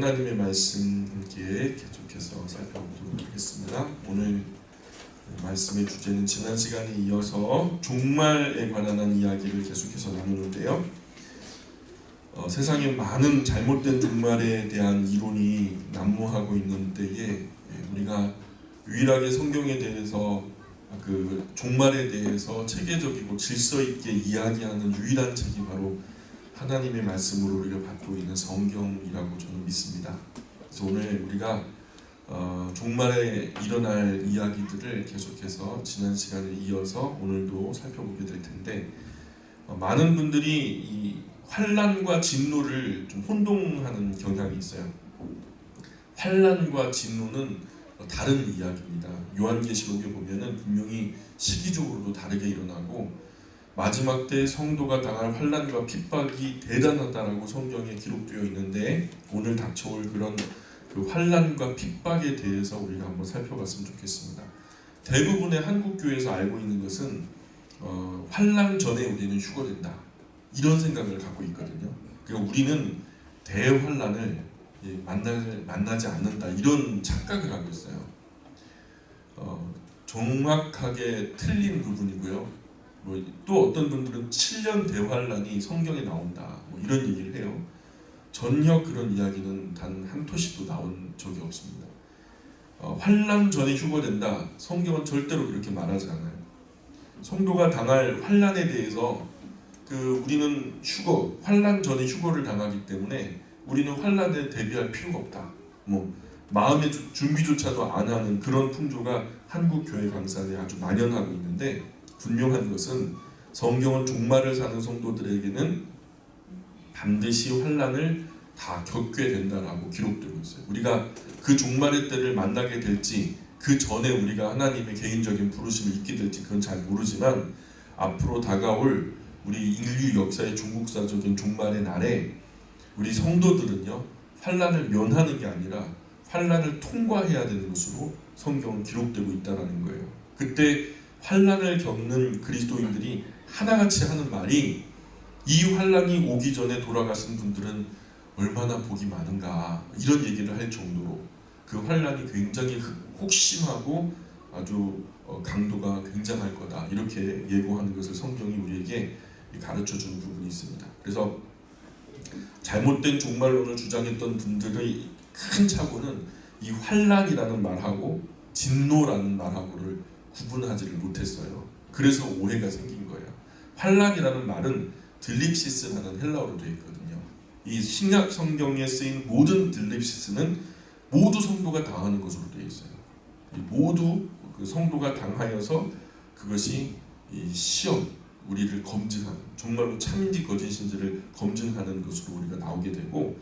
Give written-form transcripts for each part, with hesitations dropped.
하나님의 말씀 함께 계속해서 살펴보도록 하겠습니다. 오늘 말씀의 주제는 지난 시간에 이어서 종말에 관한 이야기를 계속해서 나누는데요. 세상에 많은 잘못된 종말에 대한 이론이 난무하고 있는 때에 우리가 유일하게 성경에 대해서 그 종말에 대해서 체계적이고 질서 있게 이야기하는 유일한 책이 바로 하나님의 말씀으로 우리가 받고 있는 성경이라고 저는 믿습니다. 그래서 오늘 우리가 종말에 일어날 이야기들을 계속해서 지난 시간에 이어서 오늘도 살펴보게 될 텐데, 많은 분들이 이 환난과 진노를 좀 혼동하는 경향이 있어요. 환난과 진노는 다른 이야기입니다. 요한계시록에 보면은 분명히 시기적으로도 다르게 일어나고 마지막 때 성도가 당할 환난과 핍박이 대단하다라고 성경에 기록되어 있는데, 오늘 닥쳐올 그런 그 환난과 핍박에 대해서 우리가 한번 살펴봤으면 좋겠습니다. 대부분의 한국 교회에서 알고 있는 것은 환난 전에 우리는 휴거된다, 이런 생각을 갖고 있거든요. 그러니까 우리는 대환난을 만나지 않는다, 이런 착각을 하고 있어요. 정확하게 틀린 부분이고요. 또 어떤 분들은 7년 대환란이 성경에 나온다, 이런 얘기를 해요. 전혀 그런 이야기는 단 한 토시도 나온 적이 없습니다. 환난 전에 휴거된다, 성경은 절대로 그렇게 말하지 않아요. 성도가 당할 환난에 대해서 우리는 환난 전에 휴거를 당하기 때문에 우리는 환난에 대비할 필요가 없다, 마음의 준비조차도 안 하는 그런 풍조가 한국 교회 강사에 아주 만연하고 있는데, 분명한 것은 성경은 종말을 사는 성도들에게는 반드시 환난을 다 겪게 된다라고 기록되고 있어요. 우리가 그 종말의 때를 만나게 될지, 그 전에 우리가 하나님의 개인적인 부르심을 잊게 될지 그건 잘 모르지만, 앞으로 다가올 우리 인류 역사의 종국사적인 종말의 날에 우리 성도들은요, 환난을 면하는 게 아니라 환난을 통과해야 되는 것으로 성경은 기록되고 있다는 거예요. 그때 환난을 겪는 그리스도인들이 하나같이 하는 말이, 이 환난이 오기 전에 돌아가신 분들은 얼마나 복이 많은가, 이런 얘기를 할 정도로 그 환난이 굉장히 혹심하고 아주 강도가 굉장할 거다, 이렇게 예고하는 것을 성경이 우리에게 가르쳐주는 부분이 있습니다. 그래서 잘못된 종말론을 주장했던 분들의 큰 착오는 이 환난이라는 말하고 진노라는 말하고를 구분하지를 못했어요. 그래서 오해가 생긴 거예요. 환난이라는 말은 들립시스라는 헬라어로 되어 있거든요. 이 신약 성경에 쓰인 모든 들립시스는 모두 성도가 당하는 것으로 되어 있어요. 모두 그 성도가 당하여서 그것이 이 시험, 우리를 검증하는, 정말로 참인지 거짓인지를 검증하는 것으로 우리가 나오게 되고,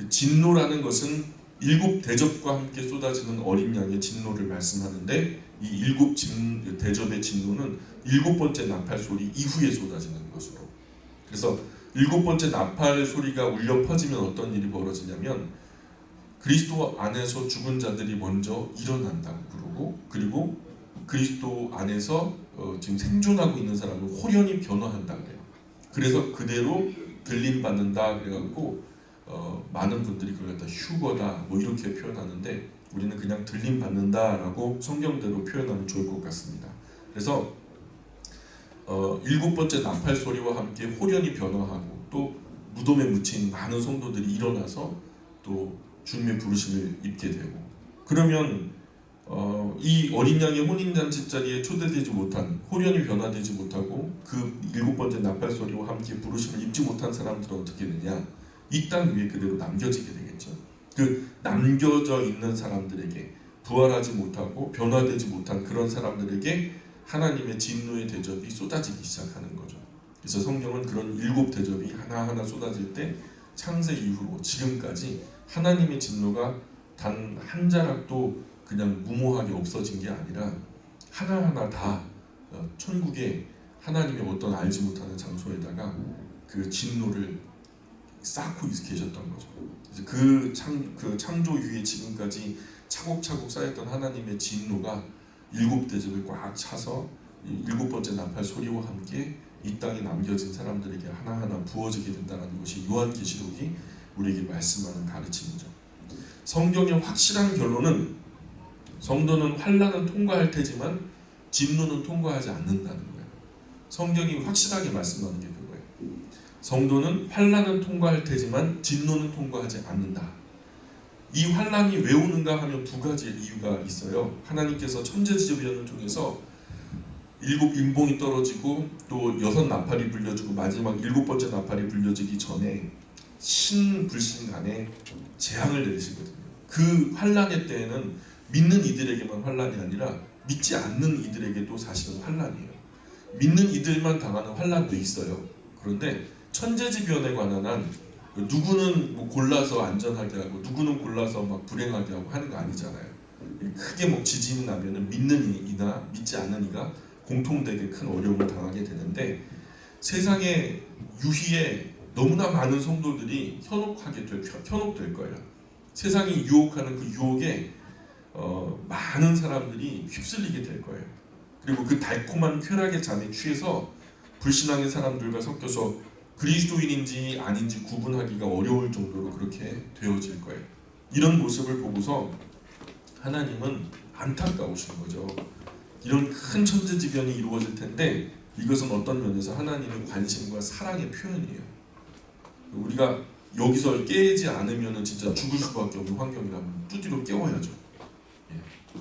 진노라는 것은 7 대접과 함께 쏟아지는 어린 양의 진노를 말씀하는데, 이 7 대접의 진노는 7번째 나팔 소리 이후에 쏟아지는 것으로. 그래서 7번째 나팔 소리가 울려 퍼지면 어떤 일이 벌어지냐면, 그리스도 안에서 죽은 자들이 먼저 일어난다고 그러고, 그리고 그리스도 안에서 지금 생존하고 있는 사람은 홀연히 변화한다 그래요. 그래서 그대로 들림 받는다 그래갖고 많은 분들이 그걸 갖다 휴거다 이렇게 표현하는데, 우리는 그냥 들림 받는다라고 성경대로 표현하면 좋을 것 같습니다. 그래서 7번째 나팔 소리와 함께 홀연히 변화하고, 또 무덤에 묻힌 많은 성도들이 일어나서 또 주님의 부르심을 입게 되고, 그러면 이 어린 양의 혼인잔치 자리에 초대되지 못한, 홀연히 변화되지 못하고 그 7번째 나팔 소리와 함께 부르심을 입지 못한 사람들은 어떻게 되냐? 이 땅 위에 그대로 남겨지게 되겠죠. 그 남겨져 있는 사람들에게, 부활하지 못하고 변화되지 못한 그런 사람들에게 하나님의 진노의 대접이 쏟아지기 시작하는 거죠. 그래서 성경은 그런 7 대접이 하나하나 쏟아질 때, 창세 이후로 지금까지 하나님의 진노가 단 한 자락도 그냥 무모하게 없어진 게 아니라 하나하나 다 천국에 하나님의 어떤 알지 못하는 장소에다가 그 진노를 쌓고 계셨던 거죠. 그 창조 이후에 지금까지 차곡차곡 쌓였던 하나님의 진노가 7 대접을 꽉 차서 7번째 나팔 소리와 함께 이 땅에 남겨진 사람들에게 하나하나 부어지게 된다는 것이 요한계시록이 우리에게 말씀하는 가르침이죠. 성경의 확실한 결론은 성도는 환난은 통과할 테지만 진노는 통과하지 않는다는 거예요. 성경이 확실하게 말씀하는 게 그거예요. 성도는 환난은 통과할 테지만 진노는 통과하지 않는다. 이 환난이 왜 오는가 하면 두 가지 이유가 있어요. 하나님께서 천재지변을 통해서 7 인봉이 떨어지고 또 6 나팔이 불려지고 마지막 7번째 나팔이 불려지기 전에 신불신 간에 재앙을 내리시거든요. 그 환난의 때에는 믿는 이들에게만 환난이 아니라 믿지 않는 이들에게도 사실은 환난이에요. 믿는 이들만 당하는 환난도 있어요. 그런데 천재지변에 관한 한 누구는 뭐 골라서 안전하게 하고 누구는 골라서 막 불행하게 하고 하는 거 아니잖아요. 크게 뭐 지진이 나면은 믿는 이나 믿지 않는 이가 공통되게 큰 어려움을 당하게 되는데 세상의 유희에 너무나 많은 성도들이 현혹될 거예요. 세상이 유혹하는 그 유혹에 많은 사람들이 휩쓸리게 될 거예요. 그리고 그 달콤한 쾌락의 잠에 취해서 불신앙의 사람들과 섞여서 그리스도인인지 아닌지 구분하기가 어려울 정도로 그렇게 되어질 거예요. 이런 모습을 보고서 하나님은 안타까우신 거죠. 이런 큰 천재지변이 이루어질 텐데 이것은 어떤 면에서 하나님의 관심과 사랑의 표현이에요. 우리가 여기서 깨지 않으면 진짜 죽을 수밖에 없는 환경이라면 두드려 깨워야죠.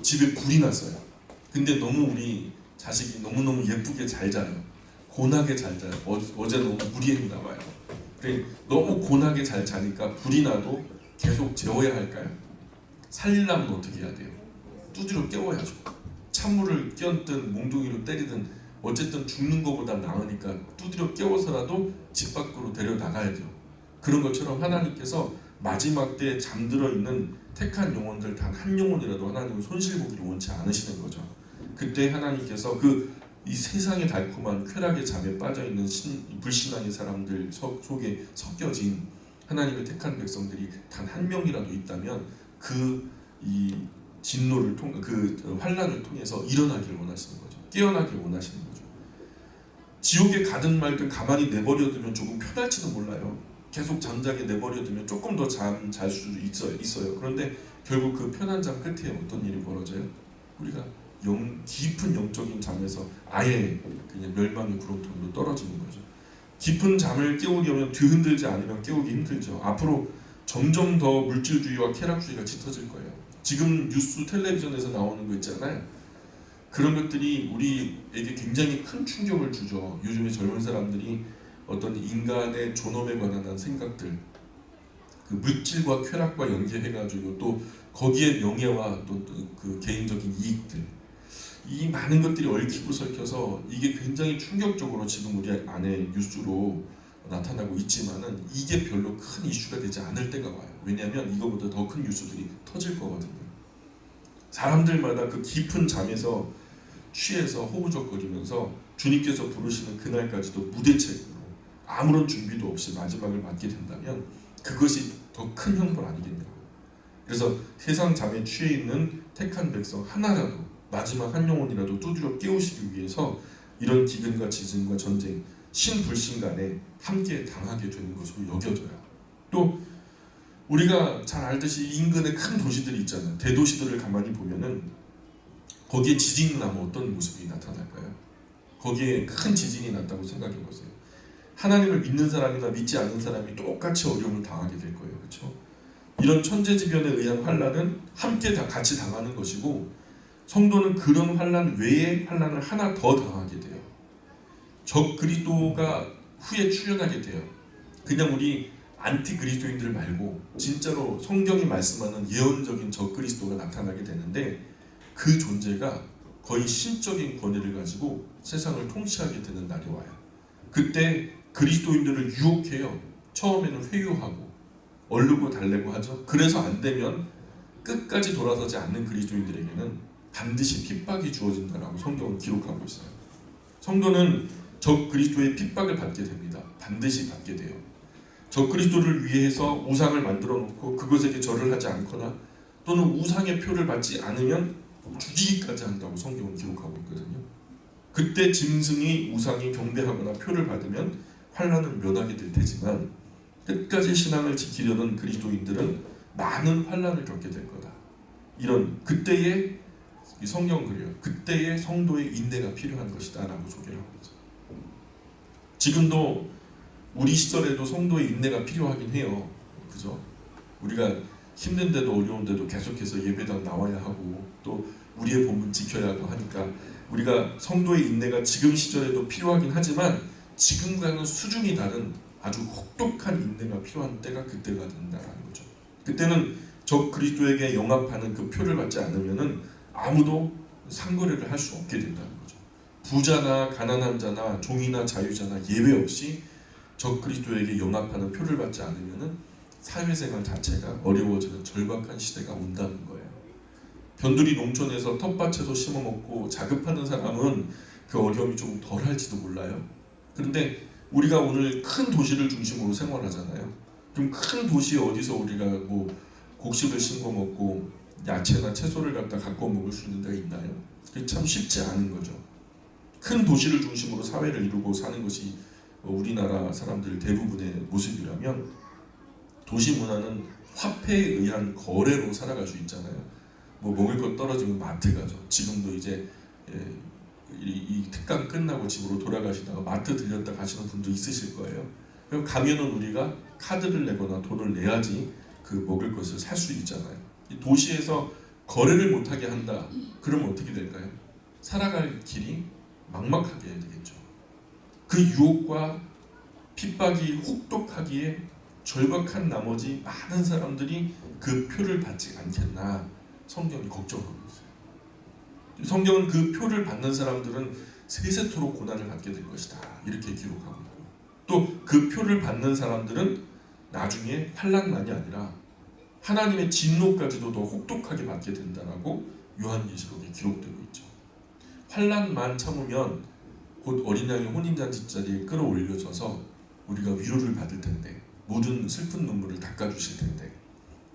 집에 불이 났어요. 근데 너무 우리 자식이 너무너무 예쁘게 잘 자요. 곤하게 잘 자요. 어제 너무 무리했나 봐요. 너무 곤하게 잘 자니까 불이 나도 계속 재워야 할까요? 살리려면 어떻게 해야 돼요? 두드려 깨워야죠. 찬물을 끼얹든 몽둥이로 때리든 어쨌든 죽는 것보다 나으니까 두드려 깨워서라도 집 밖으로 데려나가야죠. 그런 것처럼 하나님께서 마지막 때에 잠들어 있는 택한 영혼들 단 한 영혼이라도 하나님은 손실보기를 원치 않으시는 거죠. 그때 하나님께서 이 세상의 달콤한 쾌락의 잠에 빠져있는 불신앙의 사람들 속에 섞여진 하나님의 택한 백성들이 단 한 명이라도 있다면 이 진노를 환난을 통해서 일어나길 원하시는 거죠. 깨어나길 원하시는 거죠. 지옥에 가든 말든 가만히 내버려두면 조금 편할지도 몰라요. 계속 잠자게 내버려두면 조금 더 잠 잘 수도 있어요. 그런데 결국 그 편한 잠 끝에 어떤 일이 벌어져요? 우리가 깊은 영적인 잠에서 아예 그냥 멸망의 구렁텅이로 떨어지는 거죠. 깊은 잠을 깨우려면 뒤흔들지 않으면 깨우기 힘들죠. 앞으로 점점 더 물질주의와 쾌락주의가 짙어질 거예요. 지금 뉴스 텔레비전에서 나오는 거 있잖아요. 그런 것들이 우리에게 굉장히 큰 충격을 주죠. 요즘에 젊은 사람들이 어떤 인간의 존엄에 관한 생각들, 그 물질과 쾌락과 연계해가지고 또 거기에 명예와 또 그 개인적인 이익들, 이 많은 것들이 얽히고 설켜서 이게 굉장히 충격적으로 지금 우리 안에 뉴스로 나타나고 있지만은 이게 별로 큰 이슈가 되지 않을 때가 와요. 왜냐하면 이거보다 더 큰 뉴스들이 터질 거거든요. 사람들마다 그 깊은 잠에서 취해서 호우적거리면서 주님께서 부르시는 그날까지도 무대책으로 아무런 준비도 없이 마지막을 맞게 된다면 그것이 더 큰 형벌 아니겠냐고. 그래서 세상 잠에 취해 있는 택한 백성 하나라도 마지막 한 영혼이라도 두드려 깨우시기 위해서 이런 기근과 지진과 전쟁, 신불신 간에 함께 당하게 되는 것으로 여겨져요. 또 우리가 잘 알듯이 인근에 큰 도시들이 있잖아요. 대도시들을 가만히 보면은 거기에 지진이 나면 어떤 모습이 나타날까요? 거기에 큰 지진이 났다고 생각해 보세요. 하나님을 믿는 사람이나 믿지 않는 사람이 똑같이 어려움을 당하게 될 거예요. 그렇죠? 이런 천재지변에 의한 환난은 함께 다 같이 당하는 것이고 성도는 그런 환난 외에 환난을 하나 더 당하게 돼요. 적 그리스도가 후에 출현하게 돼요. 그냥 우리 안티 그리스도인들 말고 진짜로 성경이 말씀하는 예언적인 적 그리스도가 나타나게 되는데 그 존재가 거의 신적인 권위를 가지고 세상을 통치하게 되는 날이 와요. 그때 그리스도인들을 유혹해요. 처음에는 회유하고 얼르고 달래고 하죠. 그래서 안 되면 끝까지 돌아서지 않는 그리스도인들에게는 반드시 핍박이 주어진다라고 성경은 기록하고 있어요. 성도는 적 그리스도의 핍박을 받게 됩니다. 반드시 받게 돼요. 적 그리스도를 위해서 우상을 만들어 놓고 그것에게 절을 하지 않거나 또는 우상의 표를 받지 않으면 죽이기까지 한다고 성경은 기록하고 있거든요. 그때 짐승이 우상이 경배하거나 표를 받으면 환난을 면하게 될 테지만 끝까지 신앙을 지키려는 그리스도인들은 많은 환난을 겪게 될 거다. 이런 그때의 성경 그래요. 그때의 성도의 인내가 필요한 것이다 라고 소개를 합니다. 지금도 우리 시절에도 성도의 인내가 필요하긴 해요. 그죠? 우리가 힘든데도 어려운데도 계속해서 예배당 나와야 하고 또 우리의 본분 지켜야 하고 하니까 우리가 성도의 인내가 지금 시절에도 필요하긴 하지만 지금과는 수준이 다른 아주 혹독한 인내가 필요한 때가 그때가 된다는 거죠. 그때는 적 그리스도에게 영합하는 그 표를 받지 않으면은 아무도 상거래를 할 수 없게 된다는 거죠. 부자나 가난한 자나 종이나 자유자나 예외 없이 적 그리스도에게 영합하는 표를 받지 않으면은 사회생활 자체가 어려워지는 절박한 시대가 온다는 거예요. 변두리 농촌에서 텃밭에서 심어먹고 자급하는 사람은 그 어려움이 조금 덜할지도 몰라요. 그런데 우리가 오늘 큰 도시를 중심으로 생활하잖아요. 그럼 큰 도시에 어디서 우리가 뭐 곡식을 심고 먹고 야채나 채소를 갖고 먹을 수 있는 데가 있나요? 그게 참 쉽지 않은 거죠. 큰 도시를 중심으로 사회를 이루고 사는 것이 우리나라 사람들 대부분의 모습이라면 도시 문화는 화폐에 의한 거래로 살아갈 수 있잖아요. 뭐 먹을 것 떨어지면 마트 가죠. 지금도 이제 이 특강 끝나고 집으로 돌아가시다가 마트 들렸다 가시는 분도 있으실 거예요. 그럼 가면은 우리가 카드를 내거나 돈을 내야지 그 먹을 것을 살 수 있잖아요. 이 도시에서 거래를 못하게 한다. 그러면 어떻게 될까요? 살아갈 길이 막막하게 되겠죠. 그 유혹과 핍박이 혹독하기에 절박한 나머지 많은 사람들이 그 표를 받지 않겠나 성경이 걱정하고 있어요. 성경은 그 표를 받는 사람들은 세세토록 고난을 받게 될 것이다 이렇게 기록하고 있고 또 그 표를 받는 사람들은 나중에 환난만이 아니라 하나님의 진노까지도 더 혹독하게 받게 된다라고 요한계시록에 기록되고 있죠. 환난만 참으면 곧 어린 양의 혼인잔치 자리에 끌어올려져서 우리가 위로를 받을 텐데 모든 슬픈 눈물을 닦아주실 텐데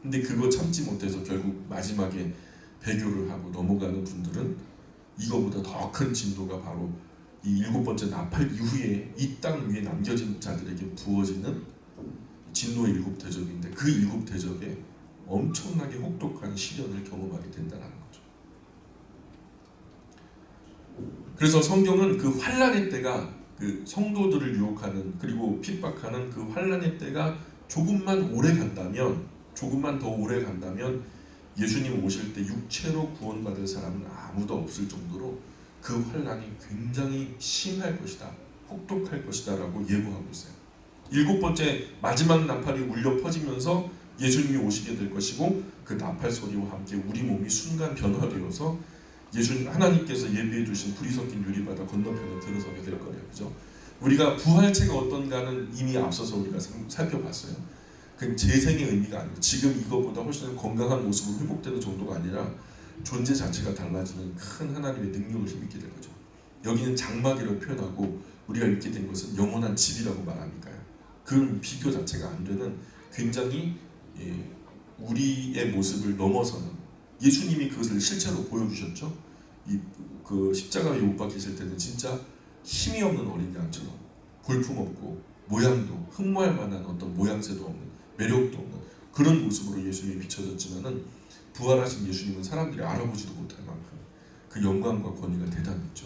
근데 그거 참지 못해서 결국 마지막에 배교를 하고 넘어가는 분들은 이거보다 더 큰 진도가 바로 이 7번째 나팔 이후에 이 땅 위에 남겨진 자들에게 부어지는 진노의 7대접인데 그 7대접에 엄청나게 혹독한 시련을 경험하게 된다는 거죠. 그래서 성경은 그 환난의 때가 그 성도들을 유혹하는 그리고 핍박하는 그 환난의 때가 조금만 더 오래 간다면 예수님 오실 때 육체로 구원받을 사람은 아무도 없을 정도로 그 환난이 굉장히 심할 것이다. 혹독할 것이다 라고 예고하고 있어요. 7번째 마지막 나팔이 울려 퍼지면서 예수님이 오시게 될 것이고 그 나팔 소리와 함께 우리 몸이 순간 변화되어서 하나님께서 예비해 주신 불이 섞인 유리바다 건너편에 들어서게 될 거예요. 그죠? 우리가 부활체가 어떤가는 이미 앞서서 우리가 살펴봤어요. 그 재생의 의미가 아니고 지금 이거보다 훨씬 건강한 모습으로 회복되는 정도가 아니라 존재 자체가 달라지는 큰 하나님의 능력을 힘입게 될 거죠. 여기는 장막이라고 표현하고 우리가 읽게 된 것은 영원한 집이라고 말하니까요. 그 비교 자체가 안 되는 굉장히 우리의 모습을 넘어서는 예수님이 그것을 실제로 보여주셨죠. 그 십자가에 못 박히실 때는 진짜 힘이 없는 어린 양처럼 볼품없고 모양도 흠모할 만한 어떤 모양새도 없는 매력도 없는 그런 모습으로 예수님이 비춰졌지만은 부활하신 예수님은 사람들이 알아보지도 못할 만큼 그 영광과 권위가 대단했죠.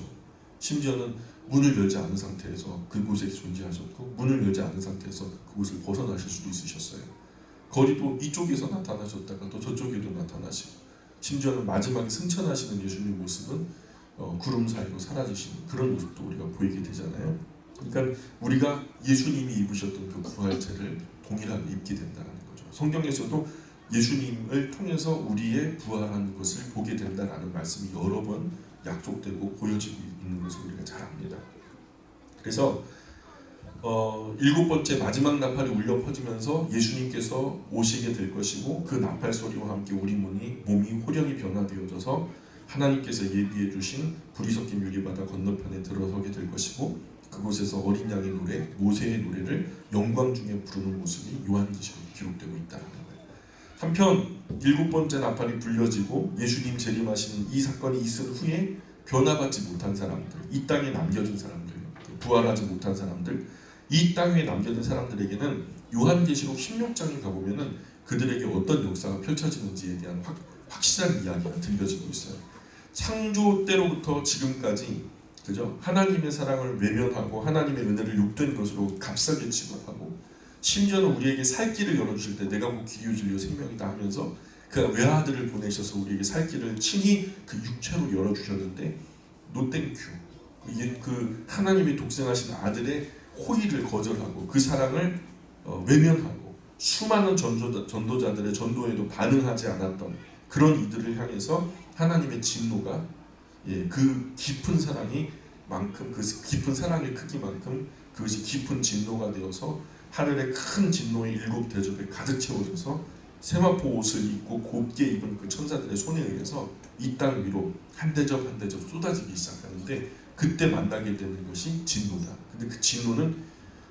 심지어는 문을 열지 않은 상태에서 그곳에 존재하셨고 문을 열지 않은 상태에서 그곳을 벗어나실 수도 있으셨어요. 거리도 이쪽에서 나타나셨다가 또 저쪽에도 나타나시고 심지어는 마지막에 승천하시는 예수님의 모습은 구름 사이로 사라지시는 그런 모습도 우리가 보이게 되잖아요. 그러니까 우리가 예수님이 입으셨던 그 부활체를 동일하게 입게 된다는 거죠. 성경에서도 예수님을 통해서 우리의 부활한 것을 보게 된다라는 말씀이 여러 번 약속되고 보여지고 있는 것을 우리가 잘 압니다. 그래서 7번째 마지막 나팔이 울려 퍼지면서 예수님께서 오시게 될 것이고 그 나팔 소리와 함께 우리 몸이 호령이 변화되어져서 하나님께서 예비해 주신 불이 섞인 유리바다 건너편에 들어서게 될 것이고 그곳에서 어린 양의 노래, 모세의 노래를 영광 중에 부르는 모습이 요한계시록에 기록되고 있다는 거예요. 한편 7번째 나팔이 불려지고 예수님 재림하시는 이 사건이 있은 후에 변화받지 못한 사람들, 이 땅에 남겨진 사람들, 부활하지 못한 사람들, 이 땅에 남겨진 사람들에게는 요한계시록 16장에 가보면은 그들에게 어떤 역사가 펼쳐지는지에 대한 확실한 이야기가 들려지고 있어요. 창조 때로부터 지금까지 그죠? 하나님의 사랑을 외면하고 하나님의 은혜를 욕된 것으로 값싸게 취급하고 심지어는 우리에게 살 길을 열어주실 때 내가 곧 길이요 진리요 생명이다 하면서 그 외아들을 보내셔서 우리에게 살 길을 친히 그 육체로 열어주셨는데 노 땡큐. 이게 그 하나님이 독생하신 아들의 호의를 거절하고 그 사랑을 외면하고 수많은 전도자들의 전도에도 반응하지 않았던 그런 이들을 향해서 하나님의 진노가 그 깊은 사랑이 만큼 그 깊은 사랑의 크기만큼 그것이 깊은 진노가 되어서 하늘의 큰 진노의 일곱 대접에 가득 채워져서 세마포 옷을 입고 곱게 입은 그 천사들의 손에 의해서 이 땅 위로 한 대접 한 대접 쏟아지기 시작하는데 그때 만나게 되는 것이 진노다. 근데 그 진노는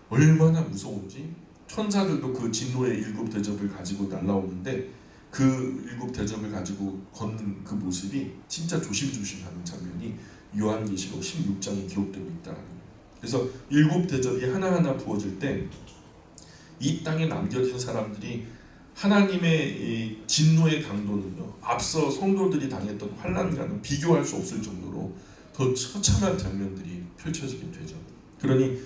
얼마나 무서운지 천사들도 그 진노의 일곱 대접을 가지고 날아오는데 그 일곱 대접을 가지고 걷는 그 모습이 진짜 조심조심하는 장면이 요한계시록 16장에 기록되고 있다는 거예요. 그래서 일곱 대접이 하나하나 부어질 때 이 땅에 남겨진 사람들이 하나님의 이 진노의 강도는요, 앞서 성도들이 당했던 환난과는 비교할 수 없을 정도로 더 처참한 장면들이 펼쳐지게 되죠. 그러니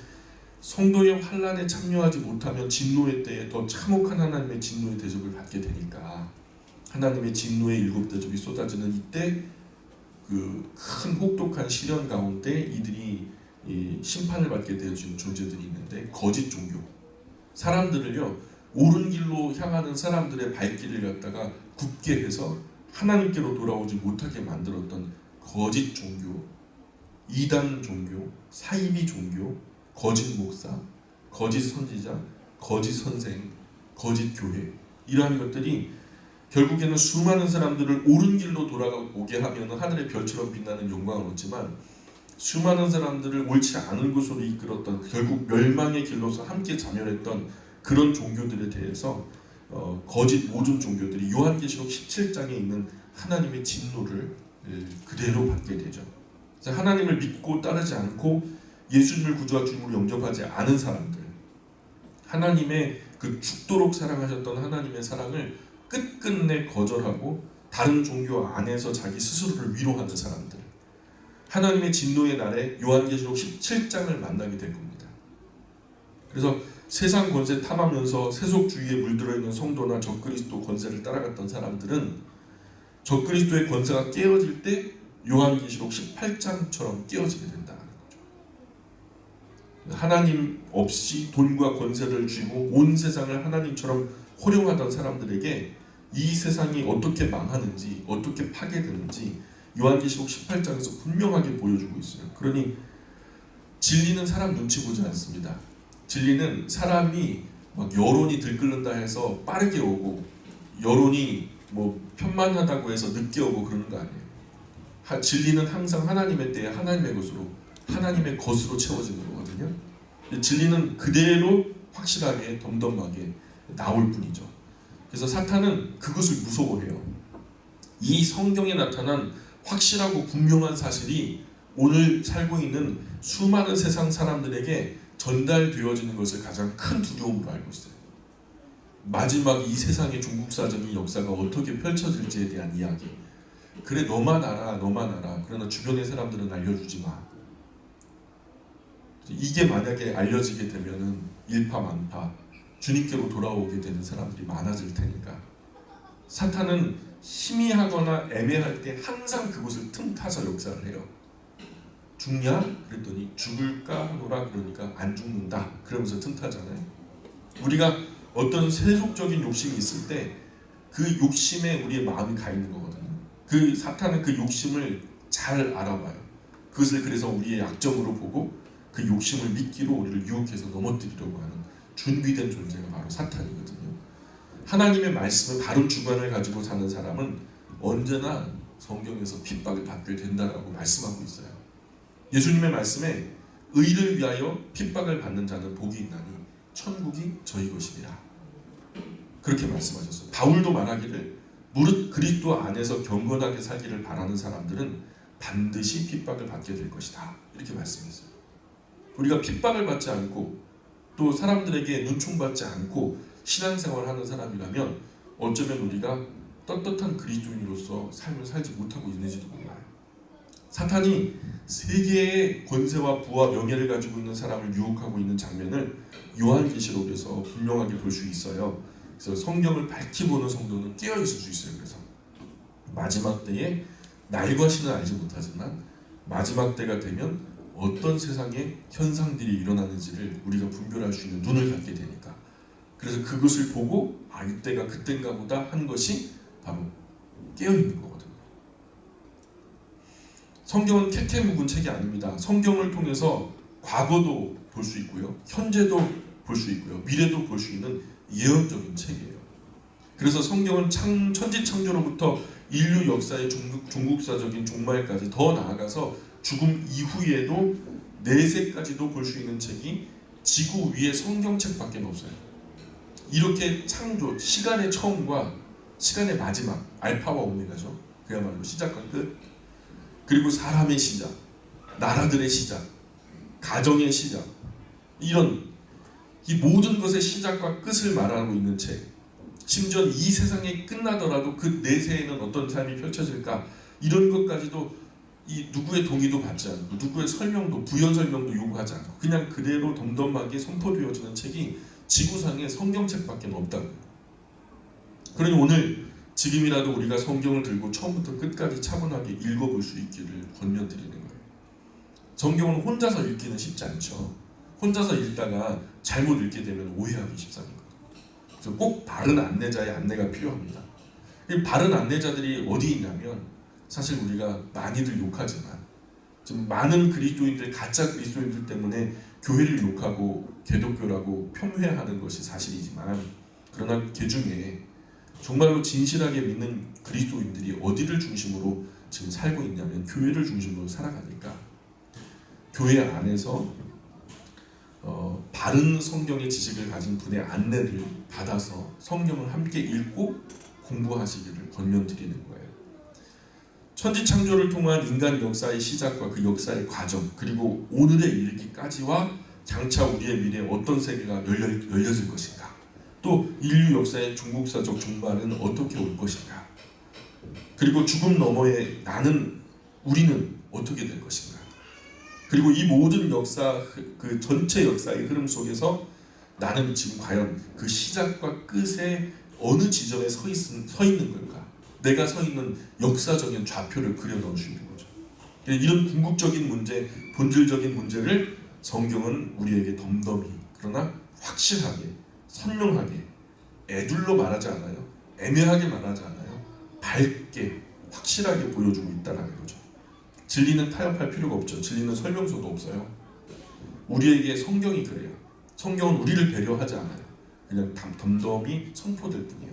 성도의 환난에 참여하지 못하면 진노의 때에 더 참혹한 하나님의 진노의 대접을 받게 되니까 하나님의 진노의 일곱 대접이 쏟아지는 이때 그 큰 혹독한 시련 가운데 이들이 심판을 받게 되어진 존재들이 있는데 거짓 종교, 사람들을요 옳은 길로 향하는 사람들의 발길을 갖다가 굳게 해서 하나님께로 돌아오지 못하게 만들었던 거짓 종교, 이단 종교, 사이비 종교, 거짓 목사, 거짓 선지자, 거짓 선생, 거짓 교회, 이러한 것들이 결국에는 수많은 사람들을 옳은 길로 돌아오게 하면 하늘의 별처럼 빛나는 영광을 얻지만 수많은 사람들을 옳지 않은 곳으로 이끌었던 결국 멸망의 길로서 함께 자멸했던 그런 종교들에 대해서 거짓 모든 종교들이 요한계시록 17장에 있는 하나님의 진노를 그대로 받게 되죠. 그래서 하나님을 믿고 따르지 않고 예수님을 구주와 주님으로 영접하지 않은 사람들, 하나님의 그 죽도록 사랑하셨던 하나님의 사랑을 끝끝내 거절하고 다른 종교 안에서 자기 스스로를 위로하는 사람들, 하나님의 진노의 날에 요한계시록 17장을 만나게 될 겁니다. 그래서 세상 권세 탐하면서 세속주의에 물들어 있는 성도나 적그리스도 권세를 따라갔던 사람들은 적그리스도의 권세가 깨어질 때 요한계시록 18장처럼 깨어지게 된다는 거죠. 하나님 없이 돈과 권세를 쥐고 온 세상을 하나님처럼 호령하던 사람들에게 이 세상이 어떻게 망하는지 어떻게 파괴되는지 요한계시록 18장에서 분명하게 보여주고 있어요. 그러니 진리는 사람 눈치 보지 않습니다. 진리는 사람이 막 여론이 들끓는다 해서 빠르게 오고 여론이 뭐 편만하다고 해서 늦게 오고 그러는 거 아니에요. 진리는 항상 하나님의 때에 하나님의 것으로 채워지는 거거든요. 진리는 그대로 확실하게 덤덤하게 나올 뿐이죠. 그래서 사탄은 그것을 무서워해요. 이 성경에 나타난 확실하고 분명한 사실이 오늘 살고 있는 수많은 세상 사람들에게 전달되어지는 것을 가장 큰 두려움으로 알고 있어요. 마지막 이 세상의 종국사적인 역사가 어떻게 펼쳐질지에 대한 이야기. 그래 너만 알아. 그러나 주변의 사람들은 알려주지 마. 이게 만약에 알려지게 되면은 일파만파 주님께로 돌아오게 되는 사람들이 많아질 테니까 사탄은 희미하거나 애매할 때 항상 그곳을 틈타서 역사를 해요. 죽냐? 그랬더니 죽을까 하노라 그러니까 안 죽는다. 그러면서 틈타잖아요. 우리가 어떤 세속적인 욕심이 있을 때 그 욕심에 우리의 마음이 가 있는 거거든요. 그 사탄은 그 욕심을 잘 알아봐요. 그것을 그래서 우리의 약점으로 보고 그 욕심을 미끼로 우리를 유혹해서 넘어뜨리려고 하는 준비된 존재가 바로 사탄이거든요. 하나님의 말씀을 바른 주관을 가지고 사는 사람은 언제나 성경에서 핍박을 받게 된다라고 말씀하고 있어요. 예수님의 말씀에 의를 위하여 핍박을 받는 자는 복이 있나니 천국이 저희 것이니라. 그렇게 말씀하셨어요. 바울도 말하기를 무릇 그리스도 안에서 경건하게 살기를 바라는 사람들은 반드시 핍박을 받게 될 것이다. 이렇게 말씀했어요. 우리가 핍박을 받지 않고 또 사람들에게 눈총받지 않고 신앙생활을 하는 사람이라면 어쩌면 우리가 떳떳한 그리스도인으로서 삶을 살지 못하고 있는지도 몰라요. 사탄이 세계의 권세와 부와 명예를 가지고 있는 사람을 유혹하고 있는 장면을 요한계시록에서 분명하게 볼 수 있어요. 그래서 성경을 밝히 보는 성도는 깨어 있을 수 있어요. 그래서 마지막 때에 날과 신은 알지 못하지만 마지막 때가 되면 어떤 세상의 현상들이 일어나는지를 우리가 분별할 수 있는 눈을 갖게 되니까, 그래서 그것을 보고 이때가 그때인가 보다 한 것이 바로 깨어있는 거거든요. 성경은 캐캐 묵은 책이 아닙니다. 성경을 통해서 과거도 볼 수 있고요, 현재도 볼 수 있고요, 미래도 볼 수 있는 예언적인 책이에요. 그래서 성경은 천지창조로부터 인류 역사의 종국사적인 종말까지, 더 나아가서 죽음 이후에도 내세까지도 볼 수 있는 책이 지구 위에 성경책밖에 없어요. 이렇게 창조, 시간의 처음과 시간의 마지막, 알파와 오메가죠. 그야말로 시작과 끝, 그리고 사람의 시작, 나라들의 시작, 가정의 시작, 이런 이 모든 것의 시작과 끝을 말하고 있는 책, 심지어 이 세상이 끝나더라도 그 내세에는 어떤 삶이 펼쳐질까, 이런 것까지도 이 누구의 동의도 받지 않고 누구의 설명도, 부연 설명도 요구하지 않고 그냥 그대로 덤덤하게 선포되어지는 책이 지구상에 성경책밖에 없다고요. 그러니 오늘 지금이라도 우리가 성경을 들고 처음부터 끝까지 차분하게 읽어볼 수 있기를 권면드리는 거예요. 성경은 혼자서 읽기는 쉽지 않죠. 혼자서 읽다가 잘못 읽게 되면 오해하기 십상인 거예요. 그래서 꼭 바른 안내자의 안내가 필요합니다. 이 바른 안내자들이 어디 있냐면, 사실 우리가 많이들 욕하지만 지금 많은 그리스도인들, 가짜 그리스도인들 때문에 교회를 욕하고 개독교라고 폄훼하는 것이 사실이지만, 그러나 그 중에 정말로 진실하게 믿는 그리스도인들이 어디를 중심으로 지금 살고 있냐면 교회를 중심으로 살아가니까, 교회 안에서 바른 성경의 지식을 가진 분의 안내를 받아서 성경을 함께 읽고 공부하시기를 권면드리는 거예요. 천지창조를 통한 인간 역사의 시작과 그 역사의 과정, 그리고 오늘에 이르기까지와 장차 우리의 미래에 어떤 세계가 열려질 것인가, 또 인류 역사의 중국사적 종말은 어떻게 올 것인가, 그리고 죽음 너머에 우리는 어떻게 될 것인가, 그리고 이 모든 역사, 그 전체 역사의 흐름 속에서 나는 지금 과연 그 시작과 끝에 어느 지점에 서 있는 걸까, 내가 서 있는 역사적인 좌표를 그려 넣을 수 있는 거죠. 이런 궁극적인 문제, 본질적인 문제를 성경은 우리에게 덤덤히, 그러나 확실하게, 선명하게, 애둘러 말하지 않아요, 애매하게 말하지 않아요, 밝게, 확실하게 보여주고 있다는 거죠. 진리는 타협할 필요가 없죠. 진리는 설명서도 없어요. 우리에게 성경이 그래요. 성경은 우리를 배려하지 않아요. 그냥 덤덤히 선포될 뿐이에요.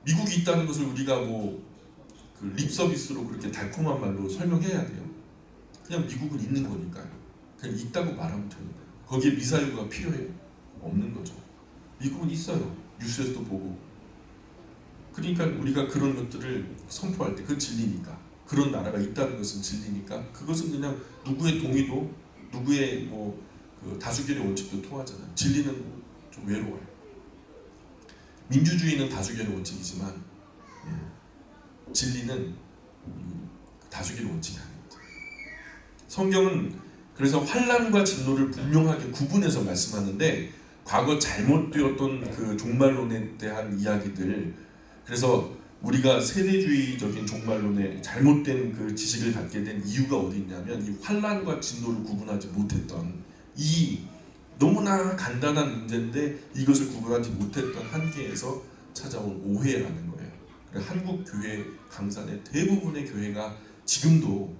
미국이 있다는 것을 우리가 그 립서비스로 그렇게 달콤한 말로 설명해야 돼요. 그냥 미국은 있는 거니까요. 그냥 있다고 말하면 되는 거예요. 거기에 미사일구가 필요해요? 없는 거죠. 미국은 있어요. 뉴스에서도 보고. 그러니까 우리가 그런 것들을 선포할 때 그 진리니까, 그런 나라가 있다는 것은 진리니까, 그것은 그냥 누구의 동의도, 누구의 그 다수결의 원칙도 통하잖아요. 진리는 좀 외로워요. 민주주의는 다수결의 원칙이지만 진리는 다수결의 원칙이 아닙니다. 성경은 그래서 환난과 진노를 분명하게 구분해서 말씀하는데, 과거 잘못되었던 그 종말론에 대한 이야기들, 그래서 우리가 세대주의적인 종말론에 잘못된 그 지식을 갖게 된 이유가 어디 있냐면, 이 환난과 진노를 구분하지 못했던, 이 너무나 간단한 문제인데 이것을 구분하지 못했던 한계에서 찾아온 오해라는 거예요. 한국 교회 강산의 대부분의 교회가 지금도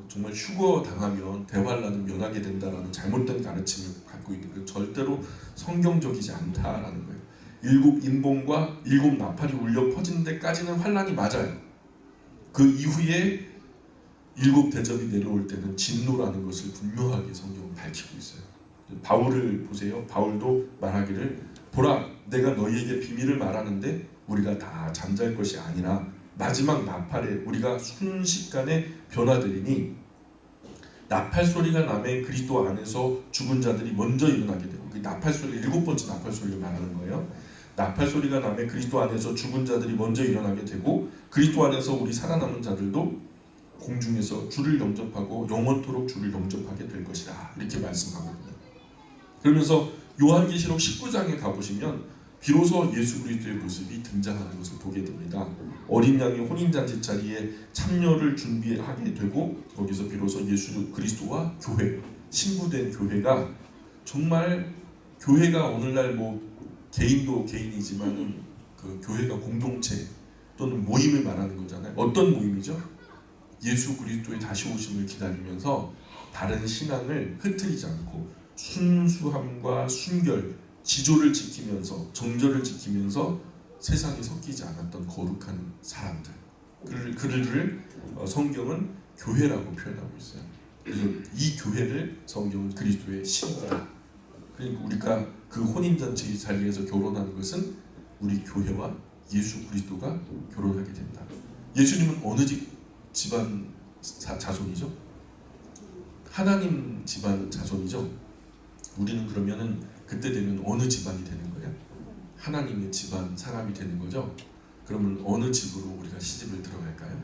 정말 휴거 당하면 대환란은 면하게 된다라는 잘못된 가르침을 갖고 있는, 그 절대로 성경적이지 않다라는 거예요. 7 인봉과 7 나팔이 울려 퍼지는 데까지는 환란이 맞아요. 그 이후에 7 대접이 내려올 때는 진노라는 것을 분명하게 성경은 밝히고 있어요. 바울을 보세요. 바울도 말하기를, 보라, 내가 너희에게 비밀을 말하는데 우리가 다 잠잘 것이 아니라 마지막 나팔에 우리가 순식간에 변화되리니, 나팔 소리가 나매 그리스도 안에서 죽은 자들이 먼저 일어나게 되고, 그 나팔 소리 7번째 나팔 소리를 말하는 거예요. 나팔 소리가 나매 그리스도 안에서 죽은 자들이 먼저 일어나게 되고 그리스도 안에서 우리 살아남은 자들도 공중에서 주를 영접하고 영원토록 주를 영접하게 될 것이라 이렇게 말씀하거든요. 그러면서 요한계시록 19장에 가보시면 비로소 예수 그리스도의 모습이 등장하는 것을 보게 됩니다. 어린 양의 혼인잔치 자리에 참여를 준비하게 되고 거기서 비로소 예수 그리스도와 교회, 신부된 교회가 정말 교회가 오늘날 뭐 개인도 개인이지만은 그 교회가 공동체 또는 모임을 말하는 거잖아요. 어떤 모임이죠? 예수 그리스도의 다시 오심을 기다리면서 다른 신앙을 흐트리지 않고 순수함과 순결, 지조를 지키면서 정절을 지키면서 세상에 섞이지 않았던 거룩한 사람들, 그들을 성경은 교회라고 표현하고 있어요. 그래서 이 교회를 성경은 그리스도의 신이다. 그러니까 우리가 그 혼인잔치 자리에서 결혼하는 것은 우리 교회와 예수 그리스도가 결혼하게 된다. 예수님은 어느 집안 자손이죠? 하나님 집안 자손이죠. 우리는 그러면은 그때 되면 어느 집안이 되는 거예요? 하나님의 집안 사람이 되는 거죠. 그러면 어느 집으로 우리가 시집을 들어갈까요?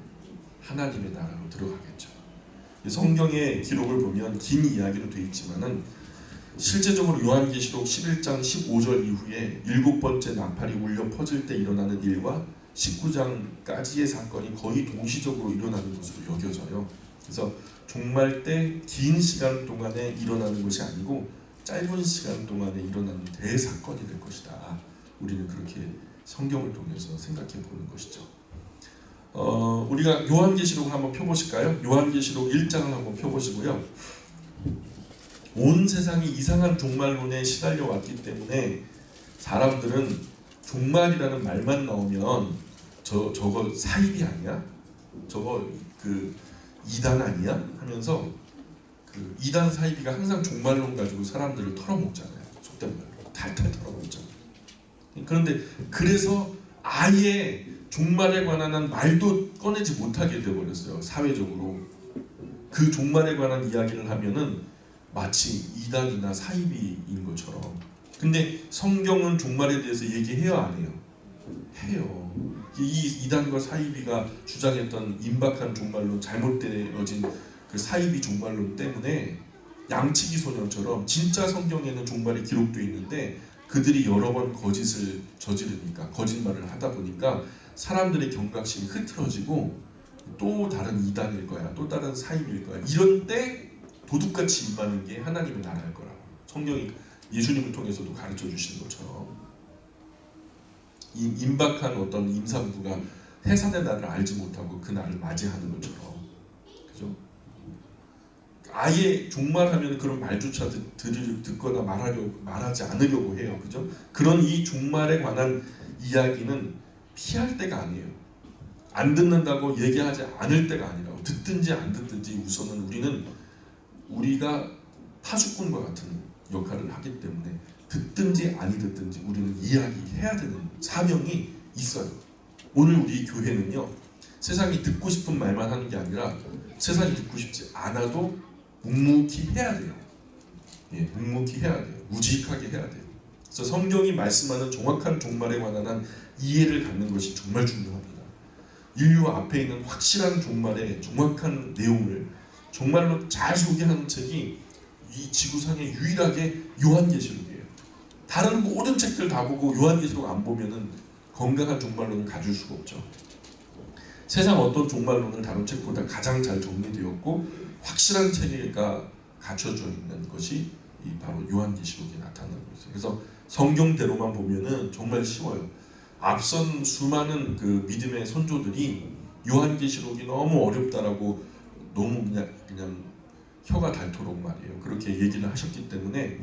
하나님의 나라로 들어가겠죠. 성경의 기록을 보면 긴 이야기로 되어 있지만은 실제적으로 요한계시록 11장 15절 이후에 7번째 나팔이 울려 퍼질 때 일어나는 일과 19장까지의 사건이 거의 동시적으로 일어나는 것으로 여겨져요. 그래서 종말 때 긴 시간 동안에 일어나는 것이 아니고 짧은 시간 동안에 일어나는 대사건이 될 것이다. 우리는 그렇게 성경을 통해서 생각해 보는 것이죠. 우리가 요한계시록을 한번 펴보실까요? 요한계시록 1장을 한번 펴보시고요. 온 세상이 이상한 종말론에 시달려 왔기 때문에 사람들은 종말이라는 말만 나오면 저거 사입이 아니야? 저거 그 이단 아니야? 하면서 그 이단 사이비가 항상 종말론 가지고 사람들을 털어먹잖아요. 속된 말로 탈탈 털어먹잖아요. 그런데 그래서 아예 종말에 관한 말도 꺼내지 못하게 되어버렸어요. 사회적으로 그 종말에 관한 이야기를 하면은 마치 이단이나 사이비인 것처럼. 근데 성경은 종말에 대해서 얘기해요, 안 해요? 해요. 이 이단과 사이비가 주장했던 임박한 종말론, 잘못되어진 그 사이비 종말론 때문에 양치기 소년처럼 진짜 성경에는 종말이 기록되어 있는데 그들이 여러 번 거짓을 저지르니까, 거짓말을 하다 보니까 사람들의 경각심이 흐트러지고 또 다른 이단일 거야, 또 다른 사이비일 거야. 이런 때 도둑같이 임하는 게 하나님의 나라일 거라고 성경이 예수님을 통해서도 가르쳐 주시는 것처럼, 이 임박한 어떤 임산부가 해산의 날을 알지 못하고 그 날을 맞이하는 것처럼, 그죠? 아예 종말하면 그런 말조차 듣거나 말하지 않으려고 해요, 그죠? 그런 이 종말에 관한 이야기는 피할 때가 아니에요. 안 듣는다고 얘기하지 않을 때가 아니라고. 듣든지 안 듣든지 우선은 우리가 파수꾼과 같은 역할을 하기 때문에 듣든지 아니 듣든지 우리는 이야기해야 되는 사명이 있어요. 오늘 우리 교회는요, 세상이 듣고 싶은 말만 하는 게 아니라 세상이 듣고 싶지 않아도 묵묵히 해야 돼요. 예, 묵묵히 해야 돼요. 무직하게 해야 돼요. 그래서 성경이 말씀하는 정확한 종말에 관한 이해를 갖는 것이 정말 중요합니다. 인류 앞에 있는 확실한 종말의 정확한 내용을 정말로 잘 소개하는 책이 이 지구상에 유일하게 요한계시록이에요. 다른 모든 책들 다 보고 요한계시록 안 보면은 건강한 종말론을 가질 수가 없죠. 세상 어떤 종말론을 다룬 책보다 가장 잘 정리되었고 확실한 체계가 갖춰져 있는 것이 이 바로 요한계시록에 나타나는 거죠. 그래서 성경대로만 보면은 정말 쉬워요. 앞선 수많은 그 믿음의 선조들이 요한계시록이 너무 어렵다라고 너무 그냥 혀가 닳도록 말이에요. 그렇게 얘기를 하셨기 때문에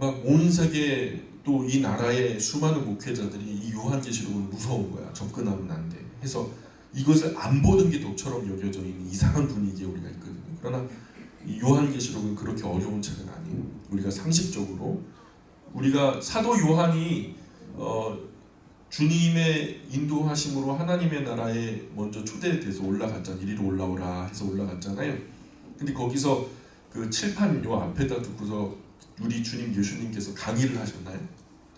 막 온 세계 또 이 나라의 수많은 목회자들이 이 요한계시록을 무서운 거야. 접근하면 안 돼. 해서 이것을 안 보는 게 독처럼 여겨져 있는 이상한 분위기에 우리가 있거든요. 그러나 이 요한계시록은 그렇게 어려운 책은 아니에요. 우리가 상식적으로 우리가 사도 요한이 주님의 인도하심으로 하나님의 나라에 먼저 초대돼서 올라갔잖아요. 이리로 올라오라 해서 올라갔잖아요. 근데 거기서 그 칠판 요 앞에다 두고서 우리 주님 예수님께서 강의를 하셨나요?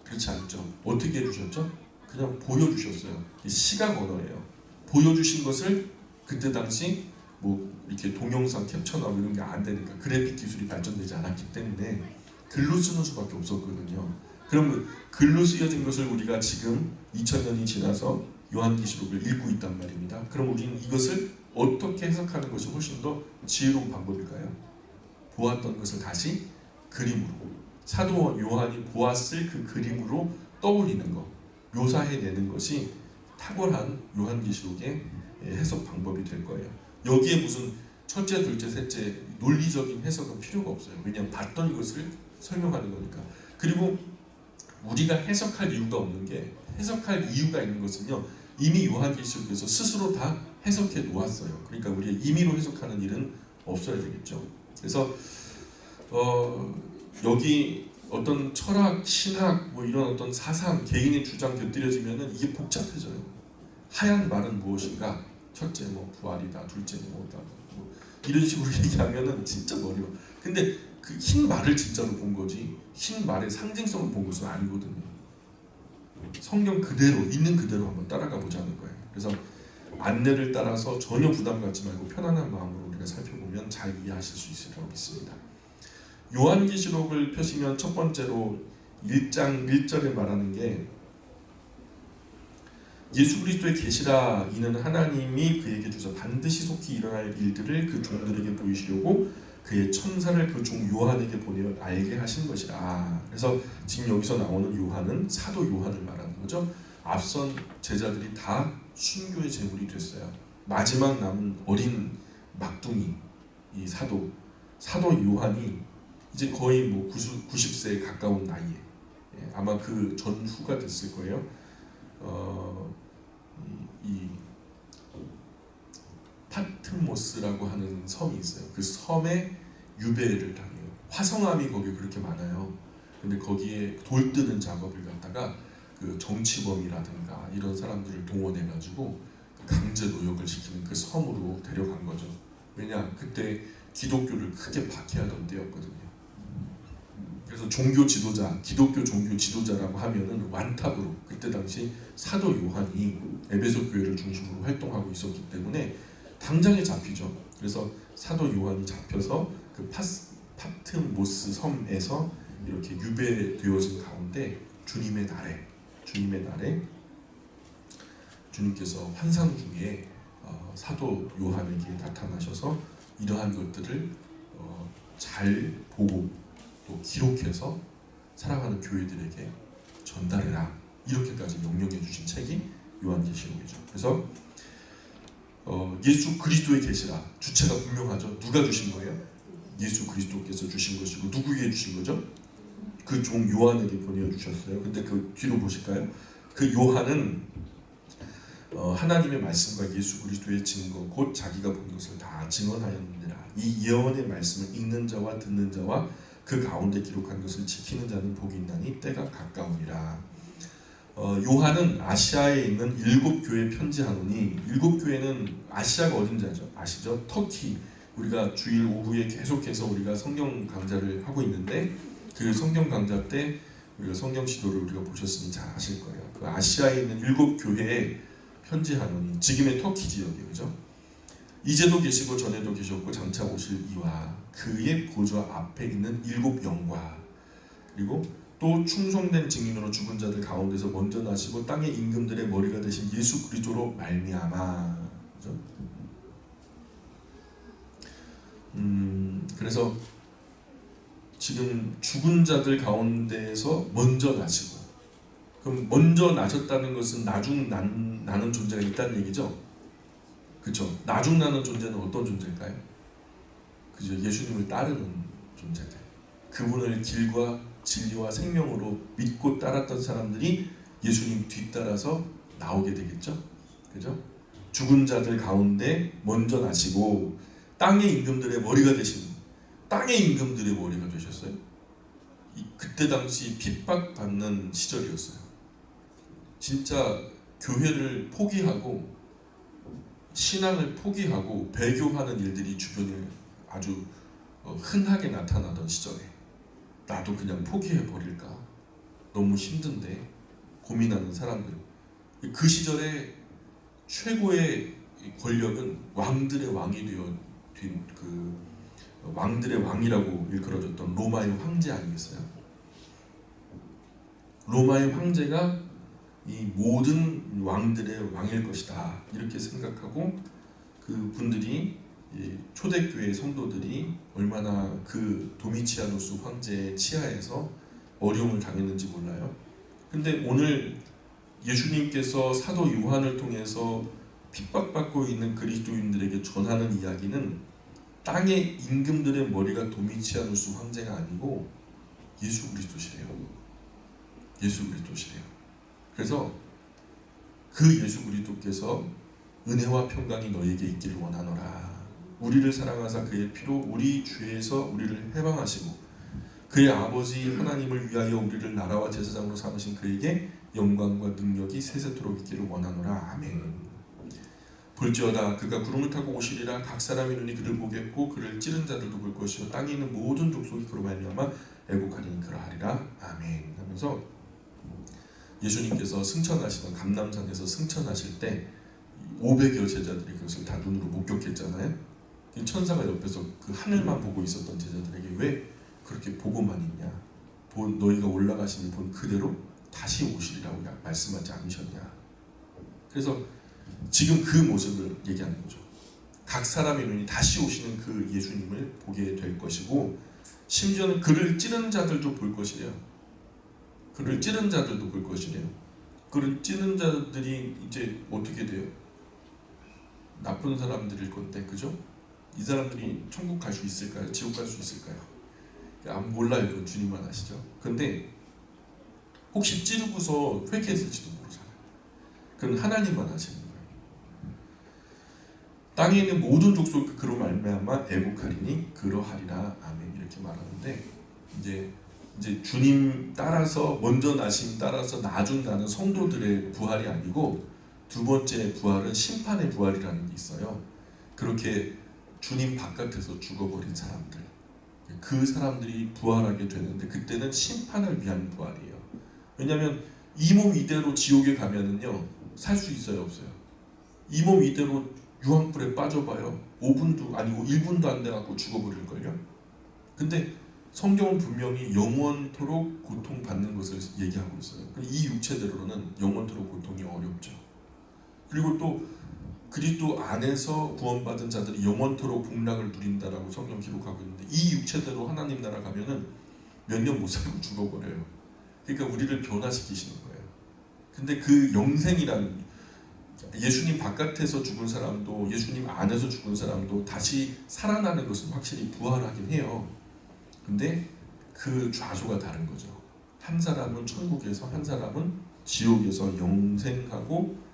그렇지 않죠. 어떻게 해주셨죠? 그냥 보여주셨어요. 시각 언어예요. 보여주신 것을 그때 당시 뭐 이렇게 동영상 캡처나 이런 게 안 되니까 그래픽 기술이 발전되지 않았기 때문에 글로 쓰는 수밖에 없었거든요. 그럼 글로 쓰여진 것을 우리가 지금 2000년이 지나서 요한계시록을 읽고 있단 말입니다. 그럼 우리는 이것을 어떻게 해석하는 것이 훨씬 더 지혜로운 방법일까요? 보았던 것을 다시 그림으로, 사도 요한이 보았을 그 그림으로 떠올리는 것, 묘사해내는 것이 탁월한 요한계시록의 해석 방법이 될 거예요. 여기에 무슨 첫째, 둘째, 셋째 논리적인 해석은 필요가 없어요. 왜냐하면 봤던 것을 설명하는 거니까. 그리고 우리가 해석할 이유가 없는 게, 해석할 이유가 있는 것은요, 이미 요한계시록에서 스스로 다 해석해 놓았어요. 그러니까 우리가 임의로 해석하는 일은 없어야 되겠죠. 그래서 여기 어떤 철학, 신학, 뭐 이런 어떤 사상, 개인의 주장 곁들여지면은 이게 복잡해져요. 하얀 말은 무엇인가? 첫째 뭐 부활이다, 둘째 뭐다, 뭐 이런 식으로 얘기하면은 진짜 머리가. 근데 그 흰 말을 진짜로 본 거지, 흰 말의 상징성을 본 것은 아니거든요. 성경 그대로 있는 그대로 한번 따라가 보자는 거예요. 그래서 안내를 따라서 전혀 부담 갖지 말고 편안한 마음으로 우리가 살펴보면 잘 이해하실 수 있으리라고 믿습니다. 요한계시록을 펴시면 첫 번째로 1장 1절에 말하는 게 예수 그리스도의 계시라, 이는 하나님이 그에게 주셔 반드시 속히 일어날 일들을 그 종들에게 보이시려고 그의 천사를 그 종 요한에게 보내어 알게 하신 것이라. 그래서 지금 여기서 나오는 요한은 사도 요한을 말하는 거죠. 앞선 제자들이 다 순교의 제물이 됐어요. 마지막 남은 어린 막둥이 이 사도 요한이 이제 거의 뭐 90세에 가까운 나이에, 아마 그 전후가 됐을 거예요. 이 파트모스라고 하는 섬이 있어요. 그 섬에 유배를 당해요. 화성암이 거기 그렇게 많아요. 근데 거기에 돌 뜨는 작업을 갖다가 그 정치범이라든가 이런 사람들을 동원해가지고 강제 노역을 시키는 그 섬으로 데려간 거죠. 왜냐, 그때 기독교를 크게 박해하던 때였거든요. 그래서 종교 지도자, 기독교 종교 지도자라고 하면은 완탑으로 그때 당시 사도 요한이 에베소 교회를 중심으로 활동하고 있었기 때문에 당장에 잡히죠. 그래서 사도 요한이 잡혀서 그 파트모스 섬에서 이렇게 유배되어진 가운데 주님의 날에 주님께서 환상 중에 사도 요한에게 나타나셔서 이러한 것들을 잘 보고 또 기록해서 사랑하는 교회들에게 전달해라, 이렇게까지 명령해 주신 책이 요한계시록이죠. 그래서 예수 그리스도의 계시라, 주체가 분명하죠. 누가 주신 거예요? 예수 그리스도께서 주신 것이고, 누구에게 주신 거죠? 그 종 요한에게 보내어 주셨어요. 근데 그 뒤로 보실까요? 그 요한은 하나님의 말씀과 예수 그리스도의 증거 곧 자기가 본 것을 다 증언하였느니라. 이 예언의 말씀을 읽는 자와 듣는 자와 그 가운데 기록한 것을 지키는 자는 복이 있나니 때가 가까우니라. 요한은 아시아에 있는 7교회에 편지하노니, 7교회는 아시아가 어딘지 아시죠? 터키. 우리가 주일 오후에 계속해서 우리가 성경 강좌를 하고 있는데, 그 성경 강좌 때 우리가 성경 지도를 우리가 보셨으니 잘 아실 거예요. 그 아시아에 있는 7교회에 편지하노니, 지금의 터키 지역이에요, 그죠? 이제도 계시고 전에도 계셨고 장차 오실 이와 그의 보좌 앞에 있는 7 영과, 그리고 또 충성된 증인으로 죽은 자들 가운데서 먼저 나시고 땅의 임금들의 머리가 되신 예수 그리스도로 말미암아. 그죠? 그래서 지금 죽은 자들 가운데서 먼저 나시고, 그럼 먼저 나셨다는 것은 나중 나는 존재가 있다는 얘기죠. 그렇죠? 나중 나는 존재는 어떤 존재일까요? 그죠? 예수님을 따르는 존재들. 그분을 길과 진리와 생명으로 믿고 따랐던 사람들이 예수님 뒤따라서 나오게 되겠죠. 그죠? 죽은 자들 가운데 먼저 나시고 땅의 임금들의 머리가 되신, 땅의 임금들의 머리가 되셨어요. 그때 당시 핍박받는 시절이었어요. 진짜 교회를 포기하고 신앙을 포기하고 배교하는 일들이 주변에 아주 흔하게 나타나던 시절에 나도 그냥 포기해버릴까? 너무 힘든데 고민하는 사람들. 그 시절에 최고의 권력은 왕들의 왕이 되어 그 왕들의 왕이라고 일컬어졌던 로마의 황제 아니겠어요? 로마의 황제가 이 모든 왕들의 왕일 것이다 이렇게 생각하고 그 분들이 초대교회 성도들이 얼마나 그 도미치아누스 황제의 치하에서 어려움을 당했는지 몰라요. 근데 오늘 예수님께서 사도 요한을 통해서 핍박받고 있는 그리스도인들에게 전하는 이야기는 땅의 임금들의 머리가 도미치아누스 황제가 아니고 예수 그리스도시래요. 예수 그리스도시래요. 그래서 그 예수 그리스도께서 은혜와 평강이 너에게 있기를 원하노라. 우리를 사랑하사 그의 피로 우리 죄에서 우리를 해방하시고 그의 아버지 하나님을 위하여 우리를 나라와 제사장으로 삼으신 그에게 영광과 능력이 세세토록 있기를 원하노라. 아멘. 볼지어다 그가 구름을 타고 오시리라. 각 사람이 눈이 그를 보겠고 그를 찌른 자들도 볼 것이요 땅에 있는 모든 족속이 그로 말미암아 애곡하리니 그러하리라. 아멘. 하면서 예수님께서 승천하시던 감람산에서 승천하실 때 500여 제자들이 그것을 다 눈으로 목격했잖아요. 천사가 옆에서 그 하늘만 보고 있었던 제자들에게 왜 그렇게 보고만 있냐? 너희가 올라가시니 본 그대로 다시 오시리라고 말씀하지 않으셨냐? 그래서 지금 그 모습을 얘기하는 거죠. 각 사람의 눈이 다시 오시는 그 예수님을 보게 될 것이고 심지어는 그를 찌른 자들도 볼 것이래요. 그를 찌른 자들도 볼 것이래요. 그를 찌른 자들이 이제 어떻게 돼요? 나쁜 사람들일 건데, 그죠? 이 사람들이 천국 갈 수 있을까요? 지옥 갈 수 있을까요? 안 몰라요. 그건 주님만 아시죠. 근데 혹시 찌르고서 회개했을지도 모르잖아요. 그건 하나님만 아시는 거예요. 땅에 있는 모든 족속 그로 말미암아 애곡하리니 그러하리라. 아멘. 이렇게 말하는데 이제 주님 따라서 먼저 나심 따라서 나중나는 성도들의 부활이 아니고 두 번째 부활은 심판의 부활이라는 게 있어요. 그렇게 주님 바깥에서 죽어버린 사람들, 그 사람들이 부활하게 되는데 그때는 심판을 위한 부활이에요. 왜냐하면 이 몸 이대로 지옥에 가면은요 살 수 있어요, 없어요? 이 몸 이대로 유황불에 빠져봐요 5분도 아니고 1분도 안 돼갖고 죽어버릴걸요. 근데 성경은 분명히 영원토록 고통받는 것을 얘기하고 있어요. 이 육체대로는 영원토록 고통이 어렵죠. 그리고 또 그리스도 안에서 구원받은 자들이 영원토록 복락을 누린다라고 성경 기록하고 있는데 이 육체대로 하나님 나라 가면은 몇 년 못 살고 죽어버려요. 그러니까 우리를 변화시키시는 거예요. 근데 그 영생이란 예수님 바깥에서 죽은 사람도 예수님 안에서 죽은 사람도 다시 살아나는 것은 확실히 부활하긴 해요. 근데 그 좌소가 다른 거죠. 한 사람은 천국에서 한 사람은 지옥에서 영생하고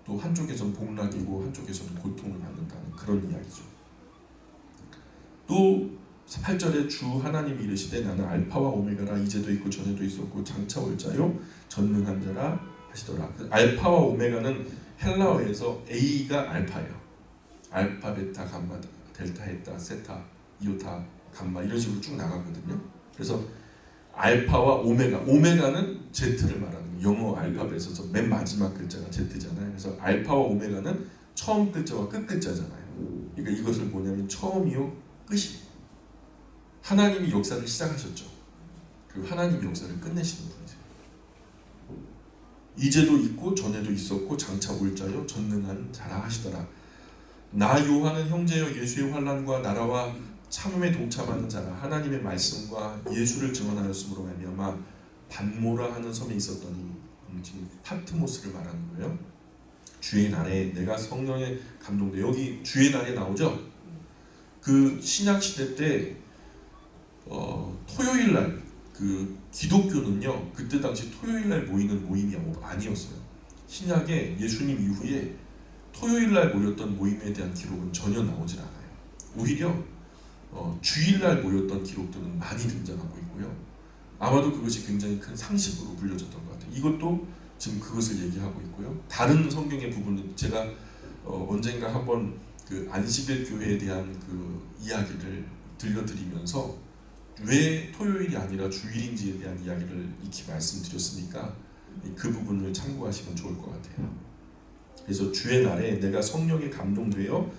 또 한쪽에서는 복락이고 한쪽에서는 고통을 받는다는 그런 이야기죠. 또 8절에 주 하나님이 이르시되 나는 알파와 오메가라. 이제도 있고 전에도 있었고 장차 올 자요 전능한 자라 하시더라. 알파와 오메가는 헬라어에서 A가 알파예요. 알파, 베타, 감마, 델타, 헤타, 세타, 이오타, 감마 이런 식으로 쭉 나가거든요. 그래서 알파와 오메가는 Z를 말하는 거예요. 영어 알파벳에서 맨 마지막 글자가 Z잖아요. 그래서 알파와 오메가는 처음 글자와 끝 글자잖아요. 그러니까 이것을 뭐냐면 처음이요 끝이에요. 하나님이 역사를 시작하셨죠. 그리고 하나님이 역사를 끝내시는 분이세요. 이제도 있고 전에도 있었고 장차 올 자요 전능한 자라 하시더라. 나 요한은 형제여 예수의 환난과 나라와 참음에 동참하는 자라. 하나님의 말씀과 예수를 증언하였으므로 말미암아 반모라 하는 섬에 있었더니 지금 파트모스를 말하는 거예요. 주의 날에 내가 성령에 감동돼. 여기 주의 날에 나오죠. 그 신약 시대 때 토요일 날 그 기독교는요 그때 당시 토요일 날 모이는 모임이 아니었어요. 신약에 예수님 이후에 토요일 날 모였던 모임에 대한 기록은 전혀 나오질 않아요. 오히려 주일날 모였던 기록들은 많이 등장하고 있고요. 아마도 그것이 굉장히 큰 상식으로 불려졌던 것 같아요. 이것도 지금 그것을 얘기하고 있고요. 다른 성경의 부분은 제가 언젠가 한번 그 안식일 교회에 대한 그 이야기를 들려드리면서 왜 토요일이 아니라 주일인지에 대한 이야기를 익히 말씀드렸으니까 그 부분을 참고하시면 좋을 것 같아요. 그래서 주의 날에 내가 성령에 감동되어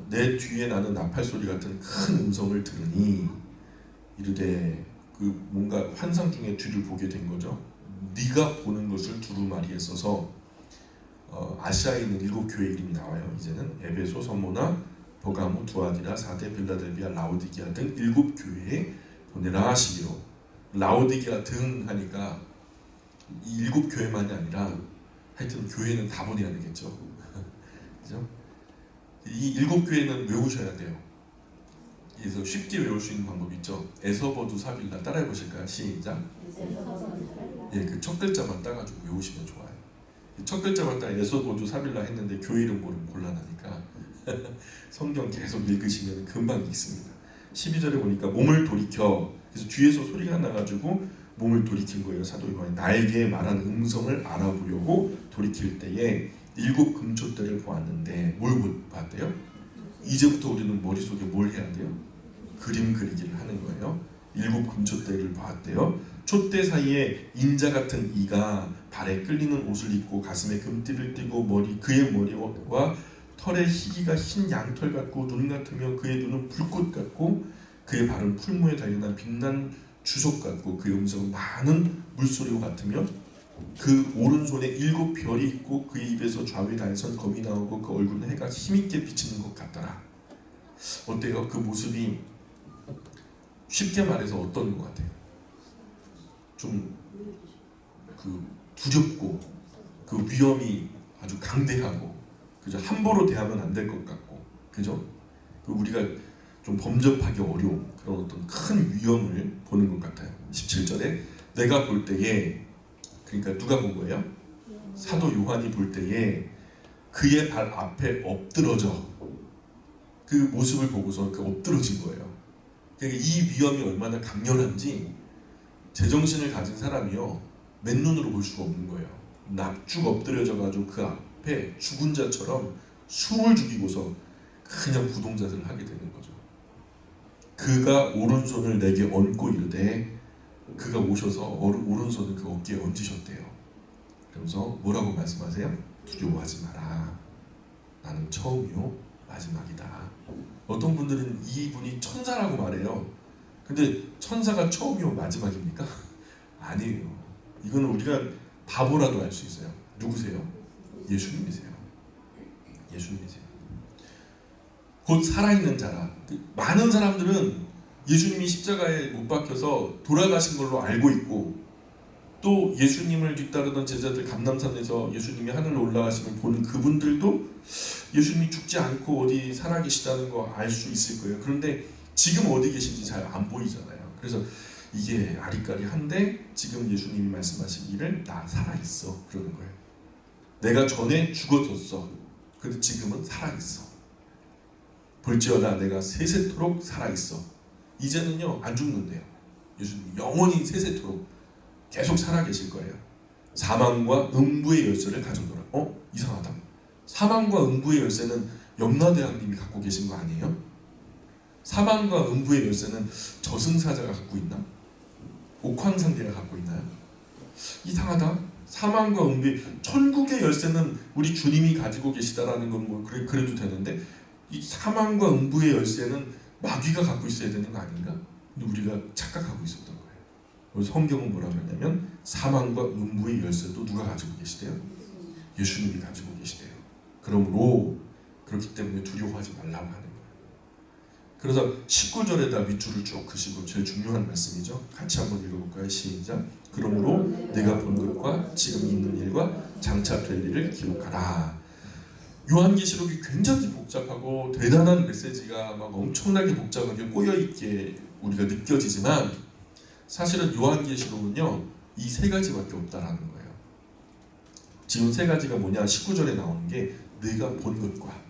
내 뒤에 나는 나팔 소리 같은 큰 음성을 들으니 이르되 그 뭔가 환상 중에 뒤를 보게 된 거죠. 네가 보는 것을 두루마리에 써서 아시아에 있는 7교회 이름이 나와요. 이제는 에베소, 서모나, 버가모, 두아디라, 사데, 빌라델비아, 라오디게아 등 7교회에 보내라 하시기로. 라오디게아 등 하니까 이 7교회만이 아니라 하여튼 교회는 다 보내야 되겠죠. 그죠? 이 7교회는 외우셔야 돼요. 그래서 쉽게 외울 수 있는 방법이 있죠. 에서버두 사빌라 따라해 보실까요? 시작. 예, 그 첫 글자만 따가지고 외우시면 좋아요. 첫 글자만 따 에서버두 사빌라 했는데 교회 이름 모르면 곤란하니까 성경 계속 읽으시면 금방 읽습니다. 12절에 보니까 몸을 돌이켜, 그래서 뒤에서 소리가 나가지고 몸을 돌이킨 거예요. 사도 요한이 나에게 말한 음성을 알아보려고 돌이킬 때에 7 금촛대를 보았는데 뭘 봤대요? 이제부터 우리는 머릿속에 뭘 해야 돼요? 그림 그리기를 하는 거예요. 7 금촛대를 보았대요. 촛대 사이에 인자 같은 이가 발에 끌리는 옷을 입고 가슴에 금띠를 띠고 그의 머리와 털에 희기가 흰 양털 같고 눈 같으며 그의 눈은 불꽃 같고 그의 발은 풀무에 달려난 빛난 주석 같고 그의 음성은 많은 물소리와 같으며 그 오른손에 7 별이 있고 그의 입에서 좌우에 다해선 검이 나오고 그 얼굴은 해가 힘있게 비치는 것 같더라. 어때요? 그 모습이 쉽게 말해서 어떤 것 같아요? 좀 그 두렵고 그 위험이 아주 강대하고, 그죠? 함부로 대하면 안 될 것 같고, 그죠? 그 우리가 좀 범접하기 어려운 그런 어떤 큰 위험을 보는 것 같아요. 17절에 내가 볼 때에, 그러니까 누가 본 거예요? 사도 요한이 볼 때에 그의 발 앞에 엎드러져 그 모습을 보고서 그 엎드러진 거예요. 그러니까 이 위험이 얼마나 강렬한지 제정신을 가진 사람이요 맨눈으로 볼 수가 없는 거예요. 납죽 엎드려져 가지고 그 앞에 죽은 자처럼 숨을 죽이고서 그냥 부동자들을 하게 되는 거죠. 그가 오른손을 내게 얹고 이르되, 그가 오셔서 오른손을 그 어깨에 얹으셨대요. 그러면서 뭐라고 말씀하세요? 두려워하지 마라. 나는 처음이요 마지막이다. 어떤 분들은 이분이 천사라고 말해요. 근데 천사가 처음이요 마지막입니까? 아니에요. 이거는 우리가 바보라도 알 수 있어요. 누구세요? 예수님이세요. 예수님이세요. 곧 살아있는 자라. 많은 사람들은 예수님이 십자가에 못 박혀서 돌아가신 걸로 알고 있고, 또 예수님을 뒤따르던 제자들 감람산에서 예수님이 하늘로 올라가심을 보는 그분들도 예수님이 죽지 않고 어디 살아계시다는 거 알 수 있을 거예요. 그런데 지금 어디 계신지 잘 안 보이잖아요. 그래서 이게 아리까리한데 지금 예수님이 말씀하시기를 나 살아있어 그러는 거예요. 내가 전에 죽어졌어. 근데 지금은 살아있어. 볼지어다 내가 세세토록 살아있어. 이제는요 안 죽는데요. 예수님이 영원히 세세토록 계속 살아계실 거예요. 사망과 음부의 열쇠를 가져오라. 이상하다. 사망과 음부의 열쇠는 염라대왕님이 갖고 계신 거 아니에요? 사망과 음부의 열쇠는 저승사자가 갖고 있나? 옥황상제가 갖고 있나요? 이상하다. 사망과 음부의, 천국의 열쇠는 우리 주님이 가지고 계시다라는 건 뭐 그래도 되는데, 이 사망과 음부의 열쇠는 마귀가 갖고 있어야 되는 거 아닌가? 근데 우리가 착각하고 있었던 거예요. 그래서 성경은 뭐라고 하냐면 사망과 음부의 열쇠도 누가 가지고 계시대요? 예수님이 가지고 계시대요. 그러므로 그렇기 때문에 두려워하지 말라고 하는 거예요. 그래서 19절에다 밑줄을 쭉 그시고 제일 중요한 말씀이죠. 같이 한번 읽어볼까요? 시작. 그러므로 내가 본 것과 지금 있는 일과 장차 될 일을 기록하라. 요한계시록이 굉장히 복잡하고 대단한 메시지가 막 엄청나게 복잡하게 꼬여있게 우리가 느껴지지만, 사실은 요한계시록은요 이 3가지밖에 없다라는 거예요. 지금 3가지가 뭐냐? 19절에 나오는 게 내가 본 것과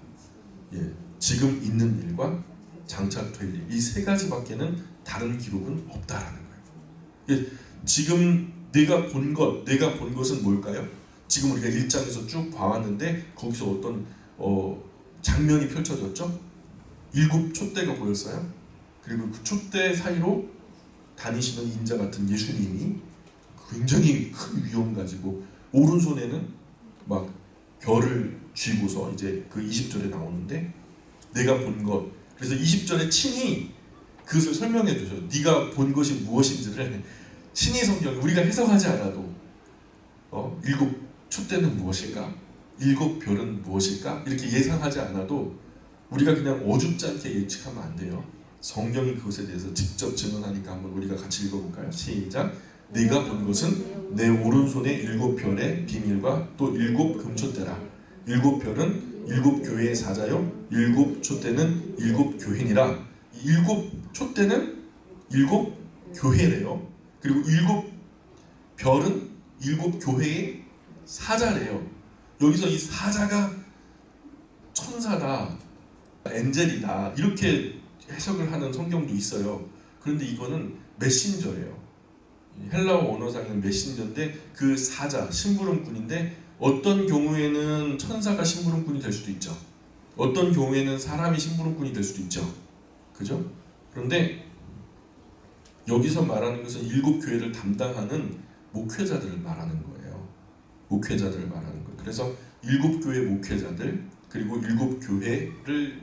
지금 있는 일과 장차 될 일, 이 3가지밖에는 다른 기록은 없다라는 거예요. 지금 내가 본 것은 뭘까요? 지금 우리가 1장에서 쭉 봐왔는데 거기서 어떤 장면이 펼쳐졌죠? 7 촛대가 보였어요. 그리고 그 촛대 사이로 다니시는 인자 같은 예수님이 굉장히 큰 위엄 가지고 오른손에는 막 별을 쥐고서 이제 그 20절에 나오는데 내가 본 것, 그래서 20절에 친히 그것을 설명해 주셔요. 네가 본 것이 무엇인지를 친히 성경, 우리가 해석하지 않아도 일곱 촛대는 무엇일까? 일곱 별은 무엇일까? 이렇게 예상하지 않아도 우리가 그냥 어줍지 않게 예측하면 안 돼요. 성경이 그것에 대해서 직접 증언하니까 한번 우리가 같이 읽어볼까요? 시작. 네가 본 것은 내 오른손의 일곱 별의 비밀과 또 일곱 금촛대라. 일곱 별은 일곱 교회의 사자요, 일곱 촛대는 일곱 교회니라. 일곱 촛대는 일곱 교회래요. 그리고 일곱 별은 일곱 교회의 사자래요. 여기서 이 사자가 천사다, 엔젤이다 이렇게 해석을 하는 성경도 있어요. 그런데 이거는 메신저예요. 헬라어 언어상에는 메신저인데 그 사자, 심부름꾼인데 어떤 경우에는 천사가 심부름꾼이 될 수도 있죠. 어떤 경우에는 사람이 심부름꾼이 될 수도 있죠. 그죠? 그런데 여기서 말하는 것은 일곱 교회를 담당하는 목회자들을 말하는 거예요. 목회자들을 말하는 거예요. 그래서 일곱 교회 목회자들 그리고 일곱 교회를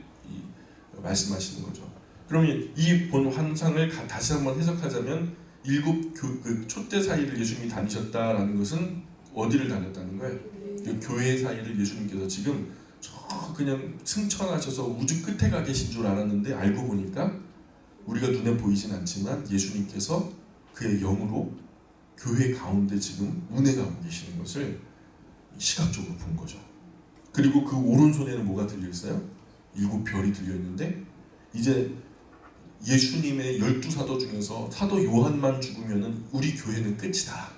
말씀하시는 거죠. 그러면 이 본 환상을 다시 한번 해석하자면 일곱 그 촛대 사이를 예수님이 다니셨다라는 것은 어디를 다녔다는 거예요? 그 교회 사이를 예수님께서 지금 저 그냥 승천하셔서 우주 끝에 가 계신 줄 알았는데 알고 보니까 우리가 눈에 보이진 않지만 예수님께서 그의 영으로 교회 가운데 지금 운행하고 계시는 것을 시각적으로 본 거죠. 그리고 그 오른손에는 뭐가 들려있어요? 일곱 별이 들려있는데 이제 예수님의 12사도 중에서 사도 요한만 죽으면 우리 교회는 끝이다.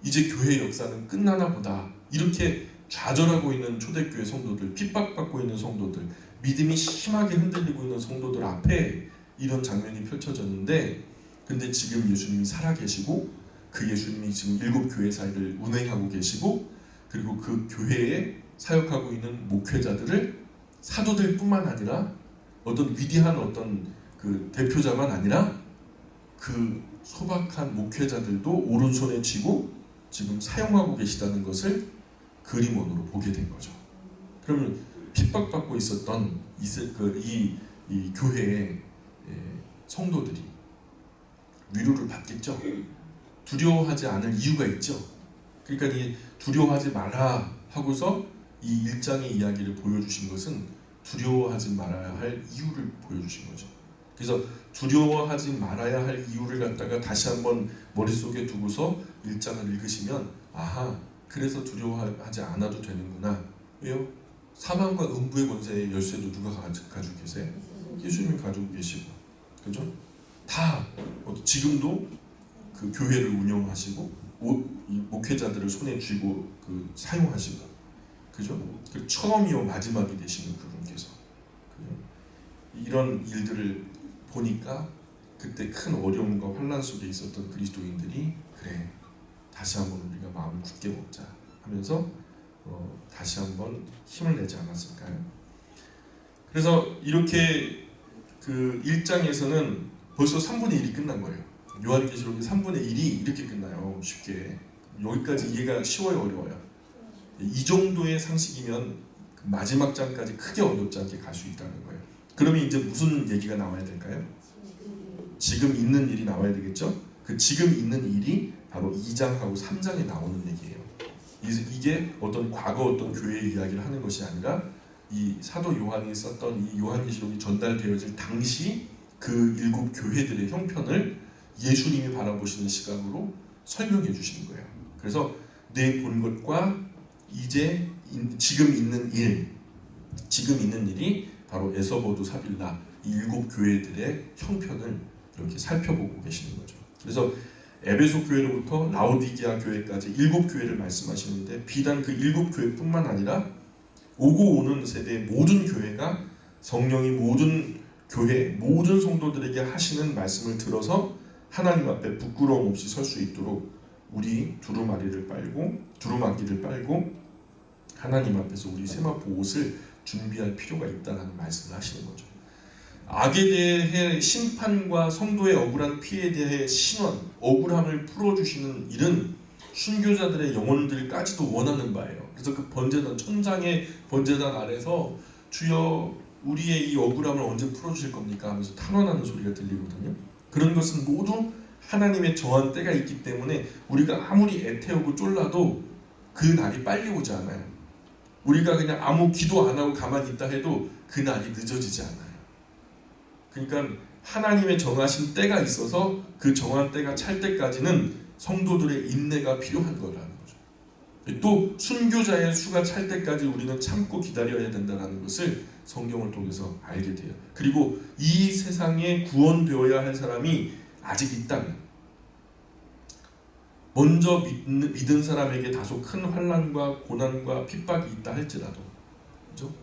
이제 교회 역사는 끝나나 보다. 이렇게 좌절하고 있는 초대교회 성도들, 핍박받고 있는 성도들, 믿음이 심하게 흔들리고 있는 성도들 앞에 이런 장면이 펼쳐졌는데 근데 지금 예수님이 살아계시고 그 예수님이 지금 일곱 교회 사이를 운행하고 계시고 그리고 그 교회에 사역하고 있는 목회자들을 사도들 뿐만 아니라 어떤 위대한 어떤 그 대표자만 아니라 그 소박한 목회자들도 오른손에 쥐고 지금 사용하고 계시다는 것을 그림원으로 보게 된 거죠. 그러면 핍박받고 있었던 이 교회의 성도들이 위로를 받겠죠. 두려워하지 않을 이유가 있죠. 그러니까 이 두려워하지 마라 하고서 이 1장의 이야기를 보여주신 것은 두려워하지 말아야 할 이유를 보여주신 거죠. 그래서 두려워하지 말아야 할 이유를 갖다가 다시 한번 머릿속에 두고서 1장을 읽으시면 아하, 그래서 두려워하지 않아도 되는구나. 왜요? 사망과 음부의 권세의 열쇠도 누가 가지고 계세요? 예수님이 가지고 계시고, 그죠? 다 지금도 그 교회를 운영하시고 이 목회자들을 손에 쥐고 그 사용하시고, 그죠? 그 처음이요 마지막이 되시는 그분께서, 그죠? 이런 일들을 보니까 그때 큰 어려움과 환난 속에 있었던 그리스도인들이 그래, 다시 한번 우리가 마음을 굳게 먹자 하면서 다시 한번 힘을 내지 않았을까요? 그래서 이렇게 그 1장에서는 벌써 3분의 1이 끝난 거예요. 요한계시록의 3분의 1이 이렇게 끝나요. 쉽게. 여기까지 이해가 쉬워요, 어려워요? 이 정도의 상식이면 마지막 장까지 크게 어렵지 않게 갈 수 있다는 거예요. 그러면 이제 무슨 얘기가 나와야 될까요? 지금 있는 일이 나와야 되겠죠? 그 지금 있는 일이 바로 2장하고 3장에 나오는 얘기예요. 이게 어떤 과거 어떤 교회의 이야기를 하는 것이 아니라 이 사도 요한이 썼던 이 요한계시록이 전달되어질 당시 그 일곱 교회들의 형편을 예수님이 바라보시는 시각으로 설명해 주시는 거예요. 그래서 내 본 것과 이제 지금 있는 일이 바로 에서보두 사빌라 이 일곱 교회들의 형편을 이렇게 살펴보고 계시는 거죠. 그래서 에베소 교회로부터 라오디게아 교회까지 일곱 교회를 말씀하시는데 비단 그 일곱 교회뿐만 아니라 오고 오는 세대의 모든 교회가 성령이 모든 교회, 모든 성도들에게 하시는 말씀을 들어서 하나님 앞에 부끄러움 없이 설 수 있도록 우리 두루마기를 빨고 하나님 앞에서 우리 세마포 옷을 준비할 필요가 있다는 말씀을 하시는 거죠. 악에 대해 심판과 성도의 억울한 피해에 대해 신원, 억울함을 풀어주시는 일은 순교자들의 영혼들까지도 원하는 바예요. 그래서 그 번제단, 천상의 번제단 아래서 주여 우리의 이 억울함을 언제 풀어주실 겁니까? 하면서 탄원하는 소리가 들리거든요. 그런 것은 모두 하나님의 정한 때가 있기 때문에 우리가 아무리 애태우고 쫄라도 그 날이 빨리 오지 않아요. 우리가 그냥 아무 기도 안 하고 가만히 있다 해도 그 날이 늦어지지 않아요. 그러니까 하나님의 정하신 때가 있어서 그 정한 때가 찰 때까지는 성도들의 인내가 필요한 거라는 거죠. 또 순교자의 수가 찰 때까지 우리는 참고 기다려야 된다는 것을 성경을 통해서 알게 돼요. 그리고 이 세상에 구원되어야 할 사람이 아직 있다면, 먼저 믿은 사람에게 다소 큰 환난과 고난과 핍박이 있다 할지라도, 그죠?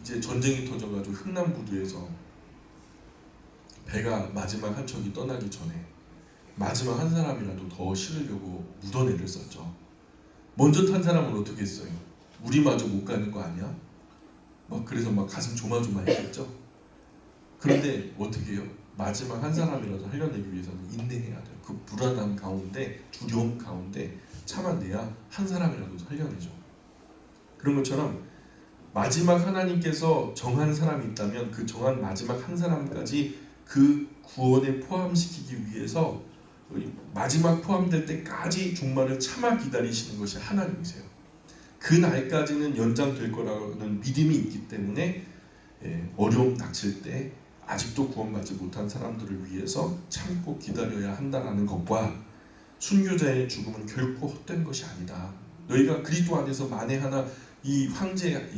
이제 전쟁이 터져가지고 흥남부두에서 배가 마지막 한 척이 떠나기 전에 마지막 한 사람이라도 더 실으려고 묻어내를 썼죠. 먼저 탄 사람은 어떻게 했어요? 우리마저 못 가는 거 아니야? 그래서 가슴 조마조마했겠죠. 그런데 어떻게 해요? 마지막 한 사람이라도 살려내기 위해서는 인내해야 돼요. 그 불안함 가운데, 두려움 가운데 참아내야 한 사람이라도 살려내죠. 그런 것처럼 마지막 하나님께서 정한 사람이 있다면 그 정한 마지막 한 사람까지 그 구원에 포함시키기 위해서 마지막 포함될 때까지 종말을 참아 기다리시는 것이 하나님이세요. 그 날까지는 연장될 거라는 믿음이 있기 때문에 어려움 닥칠 때 아직도 구원받지 못한 사람들을 위해서 참고 기다려야 한다는 것과 순교자의 죽음은 결코 헛된 것이 아니다. 너희가 그리스도 안에서 만에 하나 이 황제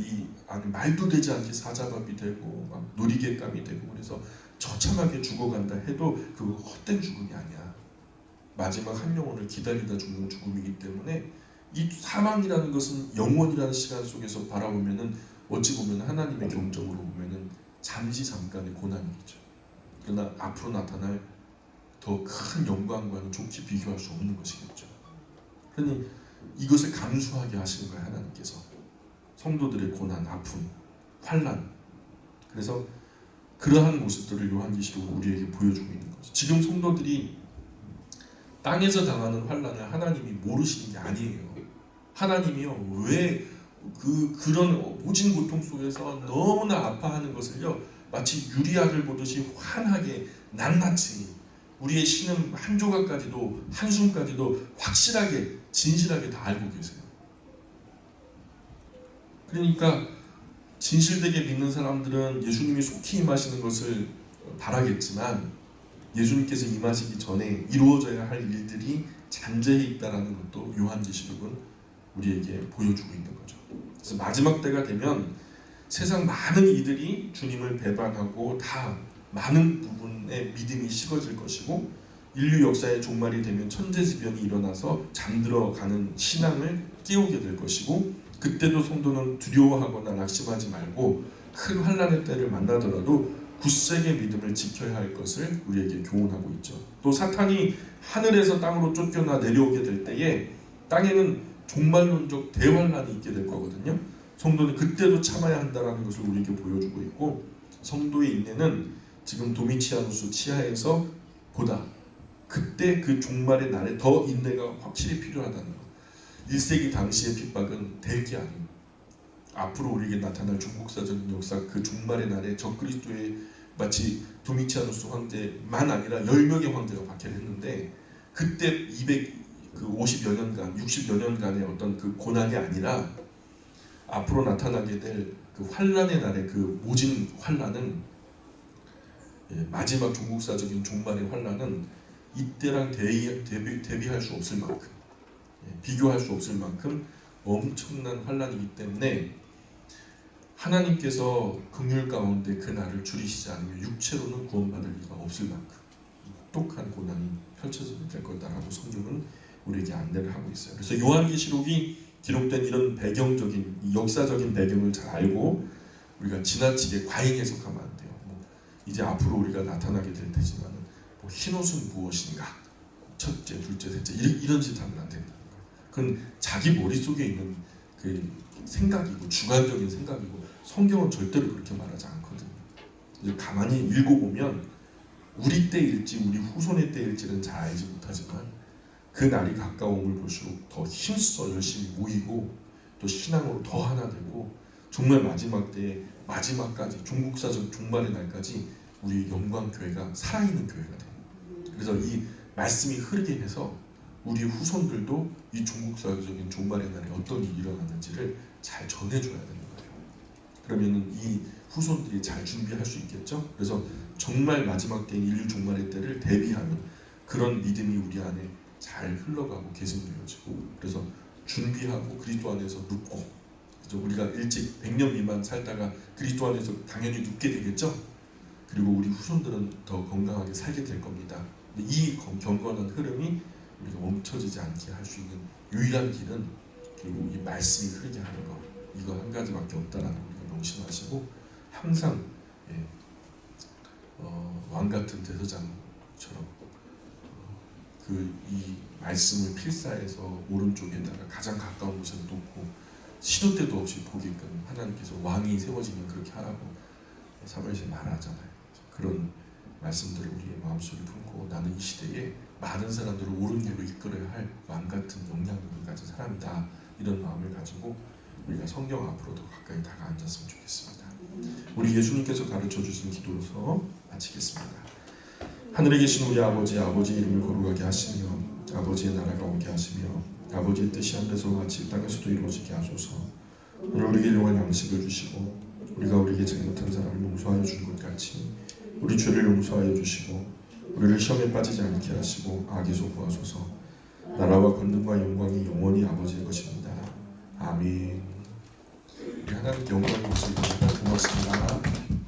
말도 되지 않게 사자밥이 되고 놀이개감이 되고 그래서 처참하게 죽어간다 해도 그거 헛된 죽음이 아니야. 마지막 한 영혼을 기다리다 죽는 죽음이기 때문에 이 사망이라는 것은 영원이라는 시간 속에서 바라보면은 어찌 보면 하나님의 경적으로 보면은 잠시 잠깐의 고난이겠죠. 그러나 앞으로 나타날 더 큰 영광과는 좋게 비교할 수 없는 것이겠죠. 그러니 이것을 감수하게 하시는 거예요, 하나님께서. 성도들의 고난, 아픔, 환난. 그래서 그러한 모습들을 요한계시록은 우리에게 보여주고 있는 거죠. 지금 성도들이 땅에서 당하는 환난을 하나님이 모르시는 게 아니에요. 하나님이요, 왜 그런 모진 고통 속에서 너무나 아파하는 것을요, 마치 유리약을 보듯이 환하게 낱낱이 우리의 신음 한 조각까지도 한숨까지도 확실하게 진실하게 다 알고 계세요. 그러니까 진실되게 믿는 사람들은 예수님이 속히 임하시는 것을 바라겠지만 예수님께서 임하시기 전에 이루어져야 할 일들이 잠재해 있다는 것도 요한계시록은 우리에게 보여주고 있는 거죠. 그래서 마지막 때가 되면 세상 많은 이들이 주님을 배반하고 다 많은 부분의 믿음이 식어질 것이고 인류 역사의 종말이 되면 천재지변이 일어나서 잠들어가는 신앙을 깨우게 될 것이고 그때도 성도는 두려워하거나 낙심하지 말고 큰 환난의 때를 만나더라도 굳세게 믿음을 지켜야 할 것을 우리에게 교훈하고 있죠. 또 사탄이 하늘에서 땅으로 쫓겨나 내려오게 될 때에 땅에는 종말론적 대환란이 있게 될 거거든요. 성도는 그때도 참아야 한다는 것을 우리에게 보여주고 있고 성도의 인내는 지금 도미치아누스 치하에서 보다 그때 그 종말의 날에 더 인내가 확실히 필요하다는 것. 1세기 당시의 핍박은 될 게 아닌 앞으로 우리에게 나타날 중국사적인 역사 그 종말의 날에 적그리스도의 마치 도미치아누스 황제만 아니라 10명의 황제가 박해했는데 그때 50여 년간 60여 년간의 어떤 그 고난이 아니라 앞으로 나타나게 될 그 환란의 날의 그 모진 환란은 마지막 중국사적인 종말의 환란은 이때랑 대비할 수 없을 만큼 비교할 수 없을 만큼 엄청난 환란이기 때문에 하나님께서 긍휼 가운데 그 날을 줄이시지 않으면 육체로는 구원받을 리가 없을 만큼 혹독한 고난이 펼쳐지게 될 거다라고 성경은 우리에게 안내를 하고 있어요. 그래서 요한계시록이 기록된 이런 배경적인 역사적인 배경을 잘 알고 우리가 지나치게 과잉 해석하면 안 돼요. 이제 앞으로 우리가 나타나게 될 테지만 흰옷은 무엇인가? 첫째, 둘째, 셋째 이런 짓 하면 안 된다. 그건 자기 머릿속에 있는 그 생각이고 주관적인 생각이고 성경은 절대로 그렇게 말하지 않거든요. 이제 가만히 읽어보면 우리 때일지 우리 후손의 때일지는 잘 알지 못하지만 그 날이 가까움을 볼수록 더 힘써 열심히 모이고 또 신앙으로 더 하나 되고 정말 마지막 때에 마지막까지 종국사적 종말의 날까지 우리 영광교회가 살아있는 교회가 돼요. 그래서 이 말씀이 흐르게 해서 우리 후손들도 이 종국사적인 종말의 날에 어떤 일이 일어났는지를 잘 전해줘야 되는 거예요. 그러면 이 후손들이 잘 준비할 수 있겠죠. 그래서 정말 마지막 때인 인류 종말의 때를 대비하는 그런 믿음이 우리 안에 잘 흘러가고 계승되어지고, 그래서 준비하고 그리스도 안에서 눕고, 그래서 우리가 일찍 100년 미만 살다가 그리스도 안에서 당연히 눕게 되겠죠. 그리고 우리 후손들은 더 건강하게 살게 될 겁니다. 이 경건한 흐름이 우리가 멈춰지지 않게 할 수 있는 유일한 길은 결국 이 말씀이 흐르게 하는 것, 이거 한 가지밖에 없다라는 걸 우리가 명심하시고 항상 왕 같은 대서장처럼 이 말씀을 필사해서 오른쪽에다가 가장 가까운 곳에 놓고 시도 때도 없이 보게끔 하나님께서 왕이 세워지면 그렇게 하라고 사무엘서에 말하잖아요. 그런 말씀들을 우리의 마음속에 품고 나는 이 시대에 많은 사람들을 옳은 길로 이끌어야 할 왕 같은 영향력을 가진 사람이다, 이런 마음을 가지고 우리가 성경 앞으로 더 가까이 다가앉았으면 좋겠습니다. 우리 예수님께서 가르쳐 주신 기도로서 마치겠습니다. 하늘에 계신 우리 아버지, 아버지의 이름을 거룩하게 하시며 아버지의 나라가 오게 하시며 아버지의 뜻이 하늘에서와 같이 땅에서도 이루어지게 하소서. 오늘 우리에게 일용할 양식을 주시고 우리가 우리에게 잘못한 사람을 용서하여 준 것 같이 우리 죄를 용서하여 주시고 우리를 시험에 빠지지 않게 하시고 악에서 구하소서. 나라와 권능과 영광이 영원히 아버지의 것입니다. 아멘. 우리 하나님께 영광을 드립니다. 고맙습니다.